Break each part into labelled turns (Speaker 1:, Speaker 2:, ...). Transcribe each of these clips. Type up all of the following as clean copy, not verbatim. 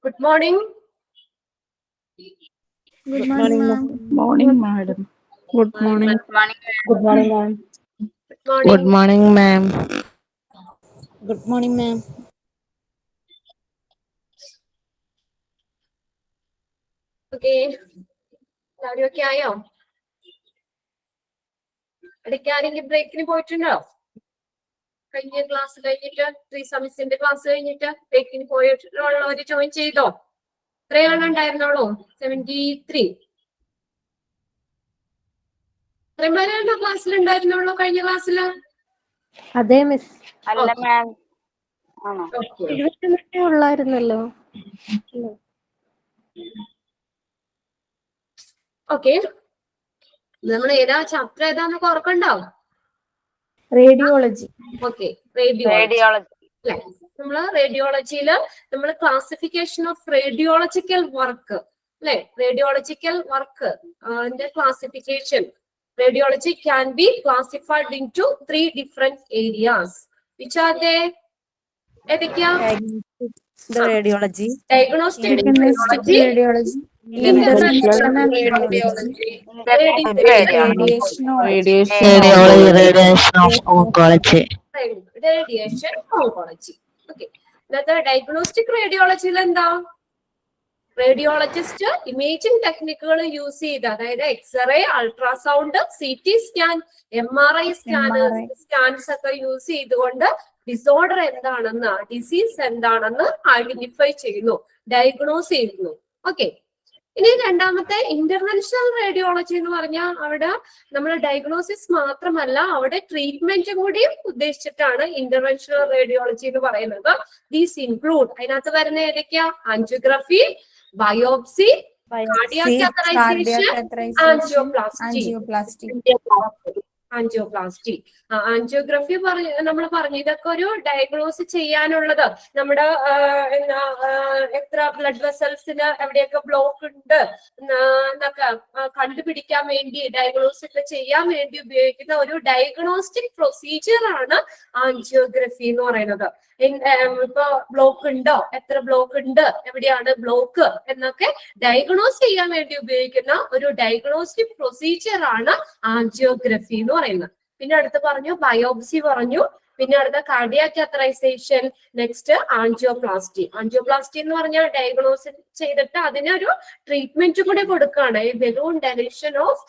Speaker 1: Good morning.
Speaker 2: Good morning, ma'am.
Speaker 3: Morning, madam.
Speaker 4: Good morning.
Speaker 2: Good morning, ma'am.
Speaker 1: Good morning.
Speaker 4: Good morning, ma'am.
Speaker 2: Good morning, ma'am.
Speaker 1: Okay. ഒക്കെ ആയോ? ഇടയ്ക്ക് ആരെങ്കിലും ബ്രേക്കിന് പോയിട്ടുണ്ടോ? കഴിഞ്ഞ ക്ലാസ് കഴിഞ്ഞിട്ട് സെമിസിന്റെ ക്ലാസ് കഴിഞ്ഞിട്ട് ബ്രേക്കിന് പോയിട്ടുള്ളവര് ജോയിൻ ചെയ്തോ? എത്രയാണ് ഉണ്ടായിരുന്നോളൂ? 73. ഇത്രയും പേരാണോ ക്ലാസ്സിൽ ഉണ്ടായിരുന്നുള്ളൂ കഴിഞ്ഞ ക്ലാസ്സിൽ?
Speaker 2: അതെ മിസ്.
Speaker 3: അല്ല മാം.
Speaker 2: ഉള്ളായിരുന്നല്ലോ.
Speaker 1: ഓക്കെ, നമ്മൾ ഏതാ ചാപ്റ്റർ ഏതാന്നൊക്കെ ഓർക്കണ്ടോ?
Speaker 2: റേഡിയോളജി.
Speaker 1: Okay, radiology. നമ്മള് റേഡിയോളജിയില് നമ്മൾ ക്ലാസിഫിക്കേഷൻ ഓഫ് റേഡിയോളജിക്കൽ വർക്ക് അല്ലെ, radiological work classification. Radiology can be classified into 3 different areas. Which are they?
Speaker 2: Radiology,
Speaker 1: Diagnostic
Speaker 2: radiology, interventional radiology,
Speaker 4: Radiation of oncology.
Speaker 1: Radiation oncology. Okay. Another diagnostic radiology എന്താ? Radiologist imaging ടെക്നിക്കുകൾ use ചെയ്ത്, അതായത് x-ray, ultrasound, CT scan, MRI scans ഒക്കെ use ചെയ്തുകൊണ്ട് disorder എന്താണെന്ന്, disease എന്താണെന്ന് identify ചെയ്യുന്നു, diagnose ചെയ്യുന്നു. ഓക്കെ. ഇനി രണ്ടാമത്തെ ഇന്റർവെൻഷണൽ റേഡിയോളജി എന്ന് പറഞ്ഞാൽ അവിടെ നമ്മൾ ഡയഗ്നോസിസ് മാത്രമല്ല, അവിടെ ട്രീറ്റ്മെന്റ് കൂടി ഉദ്ദേശിച്ചിട്ടാണ് ഇന്റർവെൻഷണൽ റേഡിയോളജി എന്ന് പറയുന്നത്. ദീസ് ഇൻക്ലൂഡ്, അതിനകത്ത് വരുന്ന ഏതൊക്കെയാ? Angiography, biopsy, cardiac catheterisation, angioplasty. Angiography നമ്മൾ പറഞ്ഞു, ഇതൊക്കെ ഒരു ഡയഗ്നോസ് ചെയ്യാനുള്ളത്. നമ്മുടെ എത്ര ബ്ലഡ് വെസൽസിന് എവിടെയൊക്കെ ബ്ലോക്ക് ഉണ്ട് എന്നൊക്കെ കണ്ടുപിടിക്കാൻ വേണ്ടി, ഡയഗ്നോസ് ഒക്കെ ചെയ്യാൻ വേണ്ടി ഉപയോഗിക്കുന്ന ഒരു ഡയഗ്നോസ്റ്റിക് പ്രൊസീജിയർ ആണ് ആൻജിയോഗ്രഫി എന്ന് പറയുന്നത്. ഇപ്പൊ ബ്ലോക്ക് ഉണ്ടോ, എത്ര ബ്ലോക്ക് ഉണ്ട്, എവിടെയാണ് ബ്ലോക്ക് എന്നൊക്കെ ഡയഗ്നോസ് ചെയ്യാൻ വേണ്ടി ഉപയോഗിക്കുന്ന ഒരു ഡയഗ്നോസ്റ്റിക് പ്രൊസീജിയർ ആണ് ആൻജിയോഗ്രഫി എന്ന് പറയുന്നത്. പിന്നെ അടുത്ത് പറഞ്ഞു ബയോപ്സി പറഞ്ഞു, പിന്നെ അടുത്ത cardiac catheterisation, next angioplasty. Angioplasty എന്ന് പറഞ്ഞാൽ ഡയഗ്നോസ് ചെയ്തിട്ട് അതിനൊരു ട്രീറ്റ്മെന്റ് കൂടെ കൊടുക്കുകയാണ്, balloon dilation of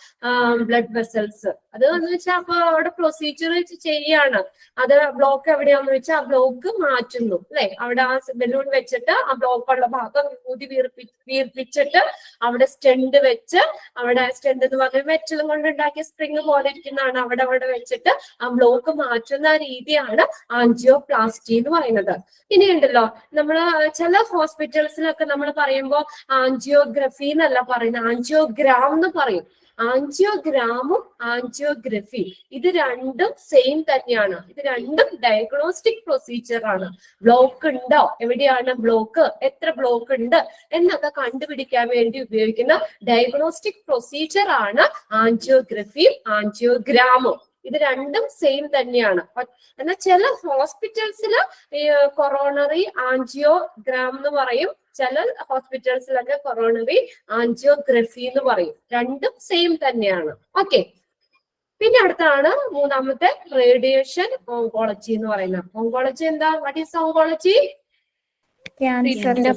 Speaker 1: blood vessels. അത് എന്ന് വെച്ചാൽ അപ്പൊ അവിടെ പ്രൊസീജിയർ ചെയ്യാണ്. അത് ബ്ലോക്ക് എവിടെയാന്ന് വെച്ചാൽ ആ ബ്ലോക്ക് മാറ്റുന്നു അല്ലെ, അവിടെ ആ ബലൂൺ വെച്ചിട്ട് ആ ബ്ലോക്ക് ഉള്ള ഭാഗം ഊതി വീർപ്പിച്ചിട്ട് അവിടെ സ്റ്റെൻഡ് വെച്ച്, അവിടെ സ്റ്റെൻഡ് എന്ന് പറഞ്ഞാൽ മെറ്റലും കൊണ്ട് ഉണ്ടാക്കിയ സ്പ്രിങ് പോലെ ഇരിക്കുന്നതാണ്, അവിടെ വെച്ചിട്ട് ആ ബ്ലോക്ക് മാറ്റുന്ന രീതിയാണ് ആൻജിയോപ്ലാസ്റ്റി എന്ന് പറയുന്നത്. ഇനിയുണ്ടല്ലോ നമ്മള് ചില ഹോസ്പിറ്റൽസിലൊക്കെ നമ്മൾ പറയുമ്പോൾ ആൻജിയോഗ്രഫി എന്നല്ല പറയുന്നത്, ആൻജിയോഗ്രാം എന്ന് പറയും. ആൻജിയോഗ്രാമും ആൻജിയോഗ്രഫി ഇത് രണ്ടും സെയിം തന്നെയാണ്. ഇത് രണ്ടും ഡയഗ്നോസ്റ്റിക് പ്രൊസീജിയർ ആണ്. ബ്ലോക്ക് ഉണ്ടോ, എവിടെയാണ് ബ്ലോക്ക്, എത്ര ബ്ലോക്ക് ഉണ്ട് എന്നൊക്കെ കണ്ടുപിടിക്കാൻ വേണ്ടി ഉപയോഗിക്കുന്ന ഡയഗ്നോസ്റ്റിക് പ്രൊസീജിയർ ആണ് ആൻജിയോഗ്രഫിയും ആൻജിയോഗ്രാമും. ഇത് രണ്ടും സെയിം തന്നെയാണ്. എന്നാൽ ചില ഹോസ്പിറ്റൽസില് കൊറോണറി ആൻജിയോഗ്രാം എന്ന് പറയും, ചില ഹോസ്പിറ്റൽസിലൊക്കെ കൊറോണറി ആൻജിയോഗ്രഫി എന്ന് പറയും. രണ്ടും സെയിം തന്നെയാണ്. ഓക്കെ, പിന്നെ അടുത്താണ് മൂന്നാമത്തെ റേഡിയേഷൻ ഓങ്കോളജി എന്ന് പറയുന്നത്. ഓങ്കോളജി എന്താ? What is oncology? ക്യാൻസറിനെ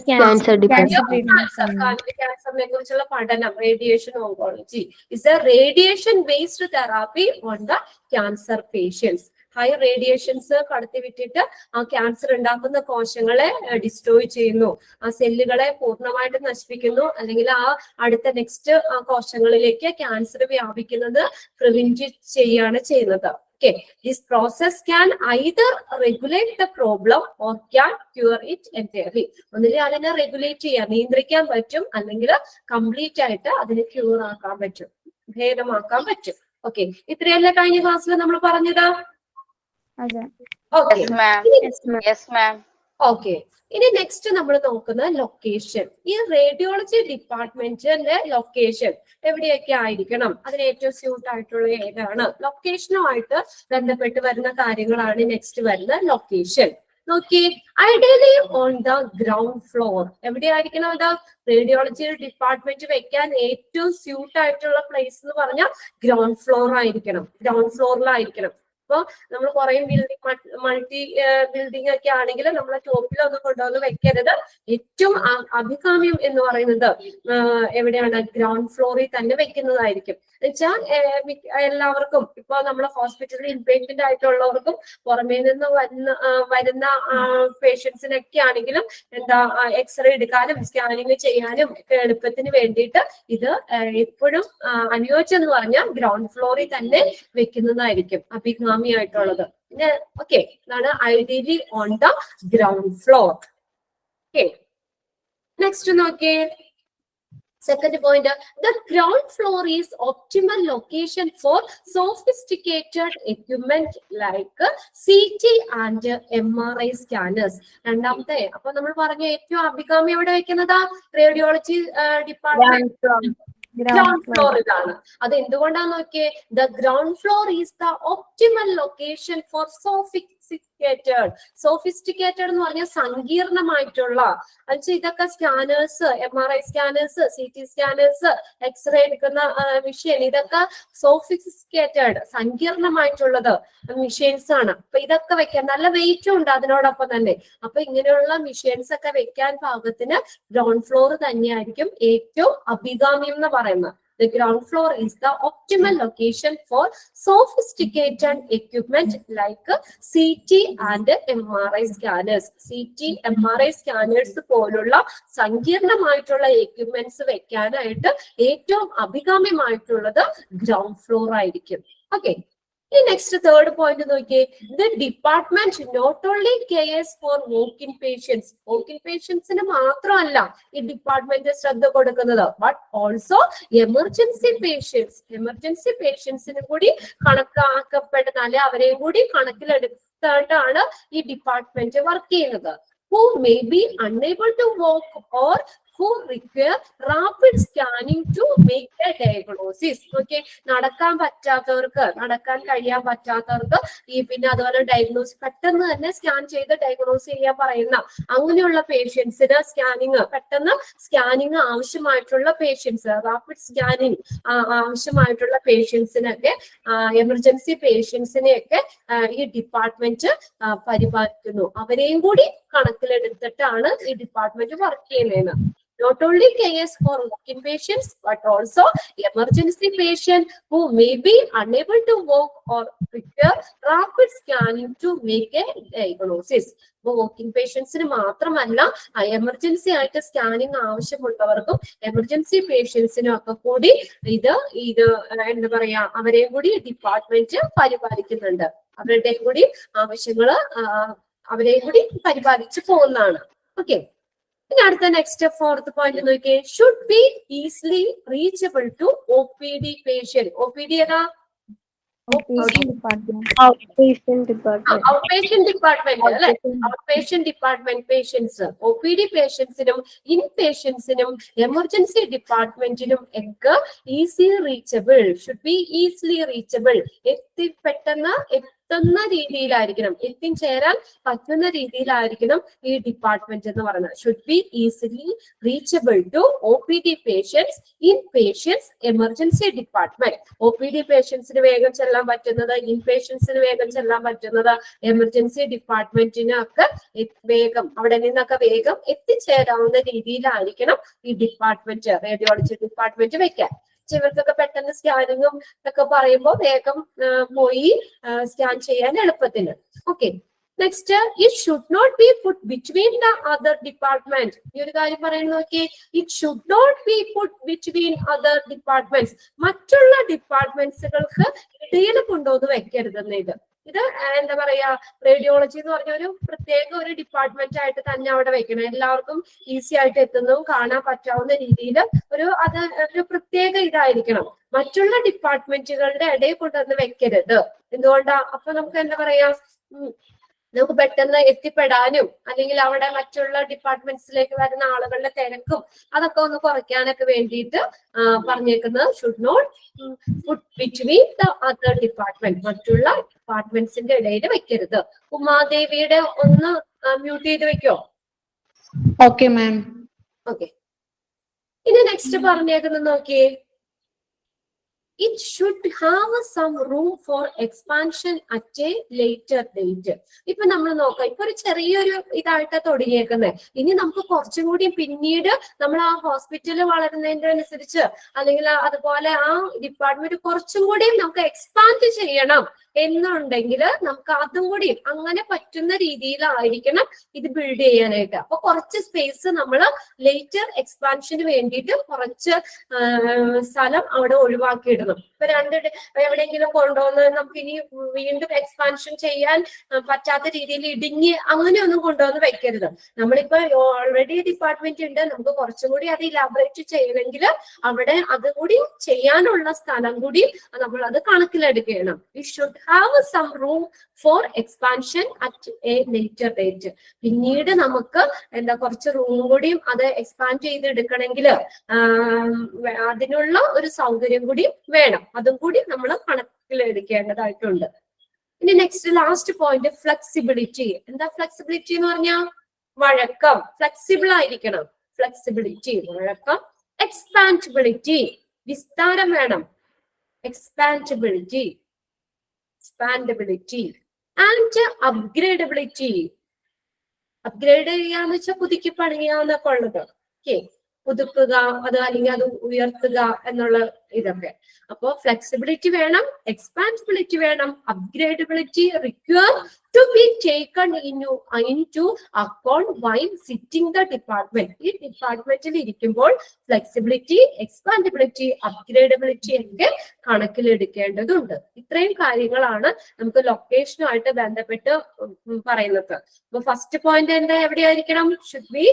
Speaker 1: കുറിച്ചുള്ള പഠനം. Radiation oncology is a radiation based therapy on the cancer patients. High radiations കടത്തിവിട്ടിട്ട് ആ ക്യാൻസർ ഉണ്ടാക്കുന്ന കോശങ്ങളെ ഡിസ്ട്രോയ് ചെയ്യുന്നു, ആ സെല്ലുകളെ പൂർണ്ണമായിട്ട് നശിപ്പിക്കുന്നു, അല്ലെങ്കിൽ ആ അടുത്ത നെക്സ്റ്റ് കോശങ്ങളിലേക്ക് ക്യാൻസർ വ്യാപിക്കുന്നത് പ്രിവെന്റ് ചെയ്യാണ് ചെയ്യുന്നത്. Okay, this process can either regulate the problem or can cure it entirely. ഒന്നിനെ അതിനെ റെഗുലേറ്റ് ചെയ്യാൻ, നിയന്ത്രിക്കാൻ പറ്റും, അല്ലെങ്കിൽ കംപ്ലീറ്റ് ആയിട്ട് അതിനെ ക്യൂർ ആക്കാൻ പറ്റും, ഭേദമാക്കാൻ പറ്റും. ഓക്കെ, ഇത്രയല്ലേ കഴിഞ്ഞ ക്ലാസ്സിൽ നമ്മൾ പറഞ്ഞത്? ഓക്കെ, ഇനി നെക്സ്റ്റ് നമ്മൾ നോക്കുന്ന ലൊക്കേഷൻ. ഈ റേഡിയോളജി ഡിപ്പാർട്ട്മെന്റിന്റെ ലൊക്കേഷൻ എവിടെയൊക്കെ ആയിരിക്കണം, അതിന് ഏറ്റവും സ്യൂട്ട് ആയിട്ടുള്ള ഏതാണ്, ലൊക്കേഷനുമായിട്ട് ബന്ധപ്പെട്ട് വരുന്ന കാര്യങ്ങളാണ് നെക്സ്റ്റ് വരുന്ന ലൊക്കേഷൻ. നോക്കി, ideally on the ground floor. എവിടെയായിരിക്കണം അത്? റേഡിയോളജി ഡിപ്പാർട്ട്മെന്റ് വെക്കാൻ ഏറ്റവും സ്യൂട്ട് ആയിട്ടുള്ള പ്ലേസ് എന്ന് പറഞ്ഞാൽ ഗ്രൗണ്ട് ഫ്ലോർ ആയിരിക്കണം, ഗ്രൗണ്ട് ഫ്ലോറിലായിരിക്കണം. അപ്പൊ നമ്മൾ കുറെ മൾട്ടി ബിൽഡിംഗ് ഒക്കെ ആണെങ്കിൽ നമ്മളെ ടോപ്പിലൊന്നും കൊണ്ടുവന്ന് വെക്കരുത്. ഏറ്റവും അഭികാമ്യം എന്ന് പറയുന്നത് എവിടെയാണ്? ഗ്രൗണ്ട് ഫ്ലോറിൽ തന്നെ വെക്കുന്നതായിരിക്കും. എന്നുവെച്ചാൽ എല്ലാവർക്കും, ഇപ്പൊ നമ്മളെ ഹോസ്പിറ്റലിൽ ഇൻപേഷ്യന്റ് ആയിട്ടുള്ളവർക്കും പുറമേ നിന്ന് വരുന്ന പേഷ്യൻസിനൊക്കെ ആണെങ്കിലും എന്താ എക്സ്റേ എടുക്കാനും സ്കാനിങ് ചെയ്യാനും ഒക്കെ എളുപ്പത്തിന് വേണ്ടിയിട്ട് ഇത് എപ്പോഴും അനുയോജ്യം എന്ന് പറഞ്ഞാൽ ഗ്രൗണ്ട് ഫ്ലോറിൽ തന്നെ വെക്കുന്നതായിരിക്കും അഭികാമ്യമായിട്ടുള്ളത്. പിന്നെ ഓക്കെ, ഇതാണ് ideally on the ground floor. Okay, next നോക്കിയേ. Second point, the ground floor is optimal location for sophisticated equipment like CT and MRI scanners. രണ്ടാമത്തെ, അപ്പൊ നമ്മൾ പറഞ്ഞ ഏറ്റവും അഭികാമ്യം എവിടെ വെക്കുന്നതാ? റേഡിയോളജി ഡിപ്പാർട്ട്മെന്റ് ഗ്രൗണ്ട് ഫ്ലോർ ഇതാണ്. അത് എന്തുകൊണ്ടാന്ന് നോക്കിയേ, the ground floor is the optimal location for sophisticated എന്ന് പറഞ്ഞാൽ സങ്കീർണമായിട്ടുള്ള, എന്നുവെച്ചാൽ ഇതൊക്കെ scanners, MRI scanners, CT scanners, x-ray എടുക്കുന്ന മെഷീൻ, ഇതൊക്കെ സോഫിസ്റ്റിക്കേറ്റഡ് സങ്കീർണമായിട്ടുള്ളത് മെഷീൻസ് ആണ്. അപ്പൊ ഇതൊക്കെ വെക്കാൻ നല്ല വെയിറ്റും ഉണ്ട് അതിനോടൊപ്പം തന്നെ. അപ്പൊ ഇങ്ങനെയുള്ള മെഷീൻസ് ഒക്കെ വെക്കാൻ പാകത്തിന് ഗ്രൗണ്ട് ഫ്ലോർ തന്നെയായിരിക്കും ഏറ്റവും അഭികാമ്യം എന്ന് പറയുന്നത്. The ground floor is the optimal location for sophisticated equipment like CT and MRI scanners. CT, MRI scanners പോലുള്ള സങ്കീർണമായിട്ടുള്ള എക്യുപ്മെന്റ്സ് വെക്കാനായിട്ട് ഏറ്റവും അഭികാമ്യമായിട്ടുള്ളത് ഗ്രൗണ്ട് ഫ്ലോർ ആയിരിക്കും. ഓക്കെ, ഈ നെക്സ്റ്റ് തേർഡ് പോയിന്റ് നോക്കിയേ. The department not only cares for walk-in patients. Walk-in പേഷ്യൻസിന് മാത്രമല്ല ഈ ഡിപ്പാർട്ട്മെന്റ് ശ്രദ്ധ കൊടുക്കുന്നത്, but also emergency patients. Emergency പേഷ്യൻസിന് കൂടി കണക്കാക്കപ്പെടുന്ന, അല്ലെ അവരെയും കൂടി കണക്കിലെടുത്തിട്ടാണ് ഈ ഡിപ്പാർട്ട്മെന്റ് വർക്ക് ചെയ്യുന്നത്. Who may be unable to walk or who require rapid scanning to make a diagnosis. Okay, നടക്കാൻ കഴിയാൻ പറ്റാത്തവർക്ക് ഈ പിന്നെ അതുപോലെ ഡയഗ്നോസ് പെട്ടെന്ന് തന്നെ സ്കാൻ ചെയ്ത് ഡയഗ്നോസ് ചെയ്യാൻ പറയുന്ന അങ്ങനെയുള്ള പേഷ്യൻസിന് പെട്ടെന്ന് സ്കാനിങ് ആവശ്യമായിട്ടുള്ള പേഷ്യൻസ്, റാപ്പിഡ് സ്കാനിങ് ആവശ്യമായിട്ടുള്ള പേഷ്യൻസിനൊക്കെ, എമർജൻസി പേഷ്യൻസിനെയൊക്കെ ഈ ഡിപ്പാർട്ട്മെന്റ് പരിപാലിക്കുന്നു. അവരെയും കൂടി കണക്കിലെടുത്തിട്ടാണ് ഈ ഡിപ്പാർട്ട്മെന്റ് വർക്ക് ചെയ്യുന്നത്. Not only cares for walk-in patients, but also emergency patient who may be unable to walk or require rapid scanning to make a diagnosis. Walk-in പേഷ്യൻസിന് മാത്രമല്ല, എമർജൻസി ആയിട്ട് സ്കാനിങ് ആവശ്യമുള്ളവർക്കും എമർജൻസി പേഷ്യൻസിനും ഒക്കെ കൂടി ഇത് എന്താ പറയാ, അവരെയും കൂടി ഡിപ്പാർട്ട്മെന്റ് പരിപാലിക്കുന്നുണ്ട്. അവരുടെ കൂടി ആവശ്യങ്ങള് അവരെയും കൂടി പരിപാലിച്ചു പോകുന്നതാണ്. ഓക്കെ, ഇനി അടുത്ത നെക്സ്റ്റ് ഫോർത്ത് പോയിന്റ് നോക്കിയേ, should be easily reachable to OPD patient. OPD ഏതാ?
Speaker 2: Outpatient department.
Speaker 1: ഔട്ട്പേഷ്യന്റ് ഡിപ്പാർട്ട്മെന്റ് അല്ലെ? ഔട്ട്പേഷ്യന്റ് ഡിപ്പാർട്ട്മെന്റ് പേഷ്യൻസ്, OPD പേഷ്യൻസിനും ഇൻ പേഷ്യൻസിനും എമർജൻസി ഡിപ്പാർട്ട്മെന്റിനും ഒക്കെ easy reachable, should be easily reachable, പെട്ടെന്ന് എത്തുന്ന രീതിയിലായിരിക്കണം, എത്തിച്ചേരാൻ പറ്റുന്ന രീതിയിലായിരിക്കണം ഈ ഡിപ്പാർട്ട്മെന്റ് എന്ന് പറയുന്നത്. Should be easily reachable to OPD patients in patients emergency department. OPD പേഷ്യൻസിന് വേഗം ചെല്ലാൻ പറ്റുന്നത്, ഇൻ പേഷ്യൻസിന് വേഗം ചെല്ലാൻ പറ്റുന്നത്, എമർജൻസി ഡിപ്പാർട്ട്മെന്റിന് ഒക്കെ വേഗം അവിടെ നിന്നൊക്കെ വേഗം എത്തിച്ചേരാവുന്ന രീതിയിലായിരിക്കണം ഈ ഡിപ്പാർട്ട്മെന്റ്, റേഡിയോളജി ഡിപ്പാർട്ട്മെന്റ് വെക്കാൻ. ഇവർക്കൊക്കെ പെട്ടെന്ന് സ്കാനിങ്ങും ഒക്കെ പറയുമ്പോൾ വേഗം പോയി സ്കാൻ ചെയ്യാൻ എളുപ്പത്തിന്. Okay, next, it should not be put between the other department. ഈ ഒരു കാര്യം പറയുന്നത് നോക്കി, it should not be put between other departments. മറ്റുള്ള ഡിപ്പാർട്ട്മെന്റ്സുകൾക്ക് ഇടയിൽ കൊണ്ടുവന്ന് വെക്കരുതെന്ന്. ഇത് എന്താ പറയാ, റേഡിയോളജി എന്ന് പറഞ്ഞ ഒരു പ്രത്യേക ഒരു ഡിപ്പാർട്ട്മെന്റ് ആയിട്ട് തന്നെ അവിടെ വെക്കണം. എല്ലാവർക്കും ഈസി ആയിട്ട് എത്തുന്നതും കാണാൻ പറ്റാവുന്ന രീതിയിൽ ഒരു പ്രത്യേക ഇതായിരിക്കണം. മറ്റുള്ള ഡിപ്പാർട്ട്മെന്റുകളുടെ ഇടയിൽ കൊണ്ടുവന്ന് വെക്കരുത്. എന്തുകൊണ്ടാ? അപ്പൊ നമുക്ക് എന്താ പറയാ, നമുക്ക് പെട്ടെന്ന് എത്തിപ്പെടാനും അല്ലെങ്കിൽ അവിടെ മറ്റുള്ള ഡിപ്പാർട്ട്മെന്റ്സിലേക്ക് വരുന്ന ആളുകളുടെ തിരക്കും അതൊക്കെ ഒന്ന് കുറയ്ക്കാനൊക്കെ വേണ്ടിയിട്ട് പറഞ്ഞേക്കുന്നത് should not put between the other department, മറ്റുള്ള ഡിപ്പാർട്ട്മെന്റ്സിന്റെ ഇടയിൽ വെക്കരുത്. ഉമാദേവിയുടെ ഒന്ന് മ്യൂട്ട് ചെയ്ത് വെക്കോ?
Speaker 4: Okay ma'am.
Speaker 1: ഓക്കെ, ഇനി നെക്സ്റ്റ് പറഞ്ഞേക്കുന്നത് നോക്കിയേ, it should have some room for expansion at a later date. ഇപ്പൊ നമ്മൾ നോക്കാം, ഇപ്പൊ ഒരു ചെറിയൊരു ഇതായിട്ടാ തുടങ്ങിയേക്കുന്നത്. ഇനി നമുക്ക് കുറച്ചും കൂടി പിന്നീട് നമ്മൾ ആ ഹോസ്പിറ്റല് വളരുന്നതിന്റെ അനുസരിച്ച് അല്ലെങ്കിൽ അതുപോലെ ആ ഡിപ്പാർട്ട്മെന്റ് കുറച്ചും കൂടി നമുക്ക് എക്സ്പാൻഡ് ചെയ്യണം എന്നുണ്ടെങ്കിൽ നമുക്ക് അതും കൂടി അങ്ങനെ പറ്റുന്ന രീതിയിലായിരിക്കണം ഇത് ബിൽഡ് ചെയ്യാനായിട്ട്. അപ്പൊ കുറച്ച് സ്പേസ് നമ്മൾ ലേറ്റർ എക്സ്പാൻഷന് വേണ്ടിയിട്ട് കുറച്ച് സ്ഥലം അവിടെ ഒഴിവാക്കിയിടണം. ഇപ്പൊ എവിടെയെങ്കിലും കൊണ്ടുവന്ന് നമുക്ക് ഇനി വീണ്ടും എക്സ്പാൻഷൻ ചെയ്യാൻ പറ്റാത്ത രീതിയിൽ ഇടുങ്ങി അങ്ങനെയൊന്നും കൊണ്ടുവന്ന് വെക്കരുത്. നമ്മളിപ്പോ ഓൾറെഡി ഡിപ്പാർട്ട്മെന്റ് ഉണ്ട്, നമുക്ക് കുറച്ചും കൂടി അത് ഇലാബറേറ്റ് ചെയ്യണമെങ്കിൽ അവിടെ അതുകൂടി ചെയ്യാനുള്ള സ്ഥലം കൂടി നമ്മൾ അത് കണക്കിലെടുക്കണം. We should have some room for expansion at a later date. പിന്നീട് നമുക്ക് കുറച്ച് റൂം കൂടിയും അത് എക്സ്പാൻഡ് ചെയ്തെടുക്കണമെങ്കിൽ അതിനുള്ള ഒരു സൗകര്യം കൂടി വേണം. അതും കൂടി നമ്മൾ കണക്കിലെടുക്കേണ്ടതായിട്ടുണ്ട്. ഇനി നെക്സ്റ്റ് ലാസ്റ്റ് പോയിന്റ്, ഫ്ലെക്സിബിലിറ്റി. എന്താ ഫ്ലെക്സിബിലിറ്റി എന്ന് പറഞ്ഞാൽ? വഴക്കം, ഫ്ലെക്സിബിൾ ആയിരിക്കണം. ഫ്ലെക്സിബിലിറ്റി, വഴക്കം. എക്സ്പാൻഡബിലിറ്റി, വിസ്താരം വേണം. എക്സ്പാൻഡബിലിറ്റി and upgradability. അപ്ഗ്രേഡ് ചെയ്യാന്ന് വെച്ചാൽ പുതുക്കി പണിയാന്നൊക്കെ ഉള്ളത്. ഓക്കെ, പുതുക്കുക അത് അല്ലെങ്കിൽ അത് ഉയർത്തുക എന്നുള്ള ഇതൊക്കെ. അപ്പോ ഫ്ലെക്സിബിലിറ്റി വേണം, എക്സ്പാൻഡബിലിറ്റി വേണം, upgradability require to be taken into account while sitting the department. ഈ ഡിപ്പാർട്ട്മെന്റിൽ ഇരിക്കുമ്പോൾ ഫ്ലെക്സിബിലിറ്റി, എക്സ്പാൻഡബിലിറ്റി, അപ്ഗ്രേഡബിലിറ്റി ഒക്കെ കണക്കിലെടുക്കേണ്ടതുണ്ട്. ഇത്രയും കാര്യങ്ങളാണ് നമുക്ക് ലൊക്കേഷനുമായിട്ട് ബന്ധപ്പെട്ട് പറയുന്നത്. അപ്പൊ ഫസ്റ്റ് പോയിന്റ് എന്താ, എവിടെയായിരിക്കണം? Should be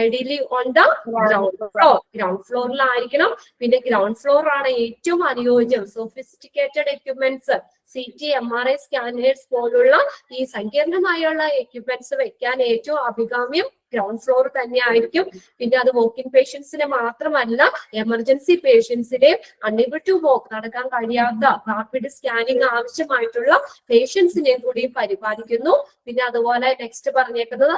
Speaker 1: ideally on the ground floor. Ground ഫ്ലോറിലായിരിക്കണം. പിന്നെ ഗ്രൗണ്ട് ഫ്ലോർ ആണ് ഏറ്റവും അനുയോജ്യം. Sophisticated equipments, CT, MRI scanners പോലുള്ള ഈ സങ്കീർണമായുള്ള എക്യുപ്മെന്റ്സ് വെക്കാൻ ഏറ്റവും അഭികാമ്യം ഗ്രൗണ്ട് ഫ്ലോർ തന്നെ ആയിരിക്കും. പിന്നെ അത് വോക്കിൻ പേഷ്യൻസിനെ മാത്രമല്ല, എമർജൻസി പേഷ്യൻസിനെ അൺഎബിൾ ടു വോക്ക്, നടക്കാൻ കഴിയാത്ത, റാപ്പിഡ് സ്കാനിങ് ആവശ്യമായിട്ടുള്ള പേഷ്യൻസിനെ കൂടി പരിപാലിക്കുന്നു. പിന്നെ അതുപോലെ നെക്സ്റ്റ് പറഞ്ഞേക്കുന്നത്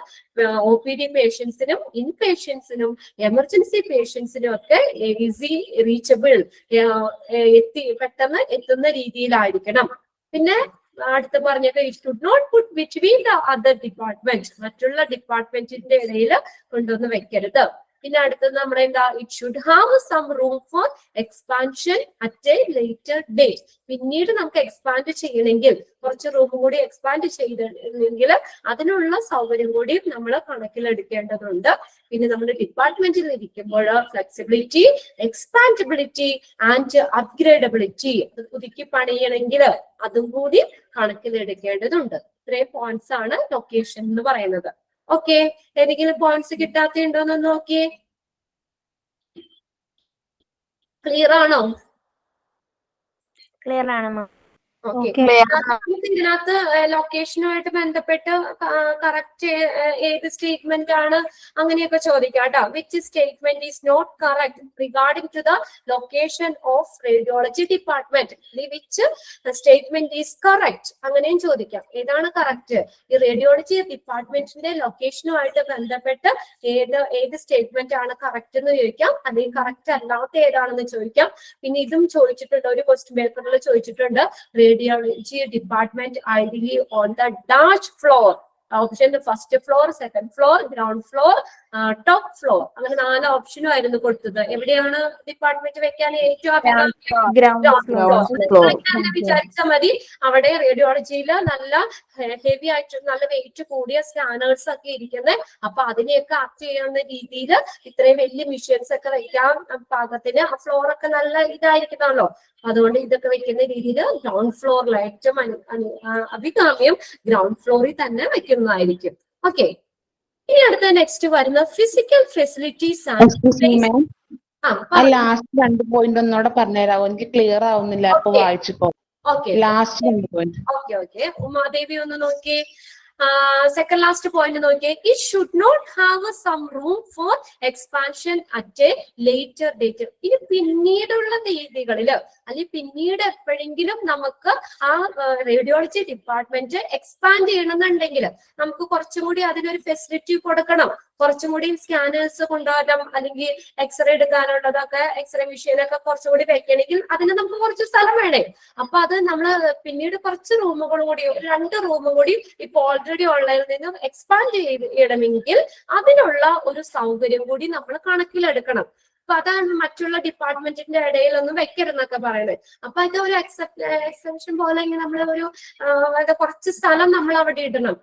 Speaker 1: OPD പേഷ്യൻസിനും ഇൻ പേഷ്യൻസിനും എമർജൻസി പേഷ്യൻസിനും ഒക്കെ ഈസി റീച്ചബിൾ, പെട്ടെന്ന് എത്തുന്ന രീതിയിലായിരിക്കണം. പിന്നെ അടുത്ത് പറഞ്ഞൊക്കെ it should not put between the other department, മറ്റുള്ള ഡിപ്പാർട്ട്മെന്റിന്റെ ഇടയിൽ കൊണ്ടുവന്ന് വെക്കരുത്. പിന്നെ അടുത്തത് നമ്മുടെ എന്താ, it should have some room for expansion at a later date. പിന്നീട് നമുക്ക് എക്സ്പാൻഡ് ചെയ്യണമെങ്കിൽ, കുറച്ച് റൂം കൂടി എക്സ്പാൻഡ് ചെയ്തെങ്കിൽ അതിനുള്ള സൗകര്യം കൂടി നമ്മൾ കണക്കിലെടുക്കേണ്ടതുണ്ട്. പിന്നെ നമ്മുടെ ഡിപ്പാർട്ട്മെന്റിൽ ഇരിക്കുമ്പോൾ ഫ്ലെക്സിബിലിറ്റി, എക്സ്പാൻഡബിലിറ്റി ആൻഡ് അപ്ഗ്രേഡബിലിറ്റി, അത് പുതുക്കി പണിയണമെങ്കിൽ അതും കൂടി കണക്കിലെടുക്കേണ്ടതുണ്ട്. ഇത്രയും പോയിന്റ്സ് ആണ് ലൊക്കേഷൻ എന്ന് പറയുന്നത്. ഓക്കെ, ഏതെങ്കിലും പോയിന്റ്സ് കിട്ടാത്തുണ്ടോന്ന് നോക്കിയേ. ക്ലിയർ ആണോ?
Speaker 2: ക്ലിയർ ആണ് മാം.
Speaker 1: Okay,
Speaker 2: Okay.
Speaker 1: ഇതിനകത്ത് ലൊക്കേഷനുമായിട്ട് ബന്ധപ്പെട്ട് കറക്റ്റ് ഏത് സ്റ്റേറ്റ്മെന്റ് ആണ് അങ്ങനെയൊക്കെ ചോദിക്കാം കേട്ടോ. Which statement is not correct regarding to the location of radiology department. Which statement is correct അങ്ങനെയും ചോദിക്കാം. ഏതാണ് കറക്റ്റ്? ഈ റേഡിയോളജി ഡിപ്പാർട്ട്മെന്റിന്റെ ലൊക്കേഷനുമായിട്ട് ബന്ധപ്പെട്ട് ഏത് സ്റ്റേറ്റ്മെന്റ് ആണ് കറക്റ്റ് എന്ന് ചോദിക്കാം, അല്ലെങ്കിൽ കറക്റ്റ് അല്ലാത്ത ഏതാണെന്ന് ചോദിക്കാം. പിന്നെ ഇതും ചോദിച്ചിട്ടുണ്ട്, ഒരു ക്വസ്റ്റ്യൻ പേപ്പറിൽ ചോദിച്ചിട്ടുണ്ട്. Radiology department ideally on the dash floor. Option first floor, second floor, ground floor, top floor, അങ്ങനെ 4 ഓപ്ഷനും ആയിരുന്നു കൊടുത്തത്. എവിടെയാണ് ഡിപ്പാർട്ട്മെന്റ് വെക്കാൻ ഏറ്റവും വിചാരിച്ചാൽ മതി. അവിടെ റേഡിയോളജിയിൽ നല്ല ഹെവി ആയിട്ട് നല്ല വെയിറ്റ് കൂടിയ സ്കാനേഴ്സ് ഒക്കെ ഇരിക്കുന്നത്. അപ്പൊ അതിനെയൊക്കെ ആക്ട് ചെയ്യുന്ന രീതിയിൽ ഇത്രയും വലിയ മെഷീൻസ് ഒക്കെ വെക്കാൻ പാകത്തിന് ആ ഫ്ലോർ ഒക്കെ നല്ല ഇതായിരിക്കുന്നല്ലോ. അതുകൊണ്ട് ഇതൊക്കെ വെക്കുന്ന രീതിയിൽ ഗ്രൗണ്ട് ഫ്ലോറിൽ ഏറ്റവും അഭികാമ്യം ഗ്രൗണ്ട് ഫ്ലോറിൽ തന്നെ വെക്കുന്നതായിരിക്കും. ഓക്കെ, ഇനി അടുത്ത നെക്സ്റ്റ് വരുന്ന ഫിസിക്കൽ ഫെസിലിറ്റീസ് ആണ്.
Speaker 4: ലാസ്റ്റ് 2 പോയിന്റ് ഒന്നോടെ പറഞ്ഞുതരാമോ? എനിക്ക് ക്ലിയർ ആവുന്നില്ല അപ്പൊ വായിച്ചപ്പോ. Last 2 point.
Speaker 1: ഓക്കെ, ഉമാദേവി ഒന്ന് നോക്കിയേ. സെക്കൻഡ് ലാസ്റ്റ് പോയിന്റ് നോക്കിയേ. It should not have some room for expansion at a later date. ഇനി പിന്നീടുള്ള തീയതികളില് അല്ലെങ്കിൽ പിന്നീട് എപ്പോഴെങ്കിലും നമുക്ക് ആ റേഡിയോളജി ഡിപ്പാർട്ട്മെന്റ് എക്സ്പാൻഡ് ചെയ്യണമെന്നുണ്ടെങ്കിൽ നമുക്ക് കുറച്ചും കൂടി അതിനൊരു ഫെസിലിറ്റി കൊടുക്കണം. കുറച്ചും കൂടി സ്കാനേഴ്സ് കൊണ്ടുവരണം, അല്ലെങ്കിൽ എക്സ്റേ എടുക്കാനുള്ളതൊക്കെ എക്സ്റേ മെഷീനൊക്കെ കുറച്ചും കൂടി വെക്കണമെങ്കിൽ അതിന് നമുക്ക് കുറച്ച് സ്ഥലം വേണേ. അപ്പൊ അത് നമ്മള് പിന്നീട് കുറച്ച് റൂമുകൾ കൂടി, 2 റൂം കൂടി ഇപ്പൊ ഓൾറെഡി ഉള്ളതിൽ നിന്നും എക്സ്പാൻഡ് ചെയ്യണമെങ്കിൽ അതിനുള്ള ഒരു സൗകര്യം കൂടി നമ്മൾ കണക്കിലെടുക്കണം. അപ്പൊ അതാണ് മറ്റുള്ള ഡിപ്പാർട്ട്മെന്റിന്റെ ഇടയിലൊന്നും വെക്കരുതെന്നൊക്കെ പറയുന്നത്. അപ്പൊ ഇത് ഒരു എക്സെപ്ഷൻ പോലെ ഇങ്ങനെ നമ്മൾ ഒരു കുറച്ച് സ്ഥലം നമ്മൾ അവിടെ ഇടണം.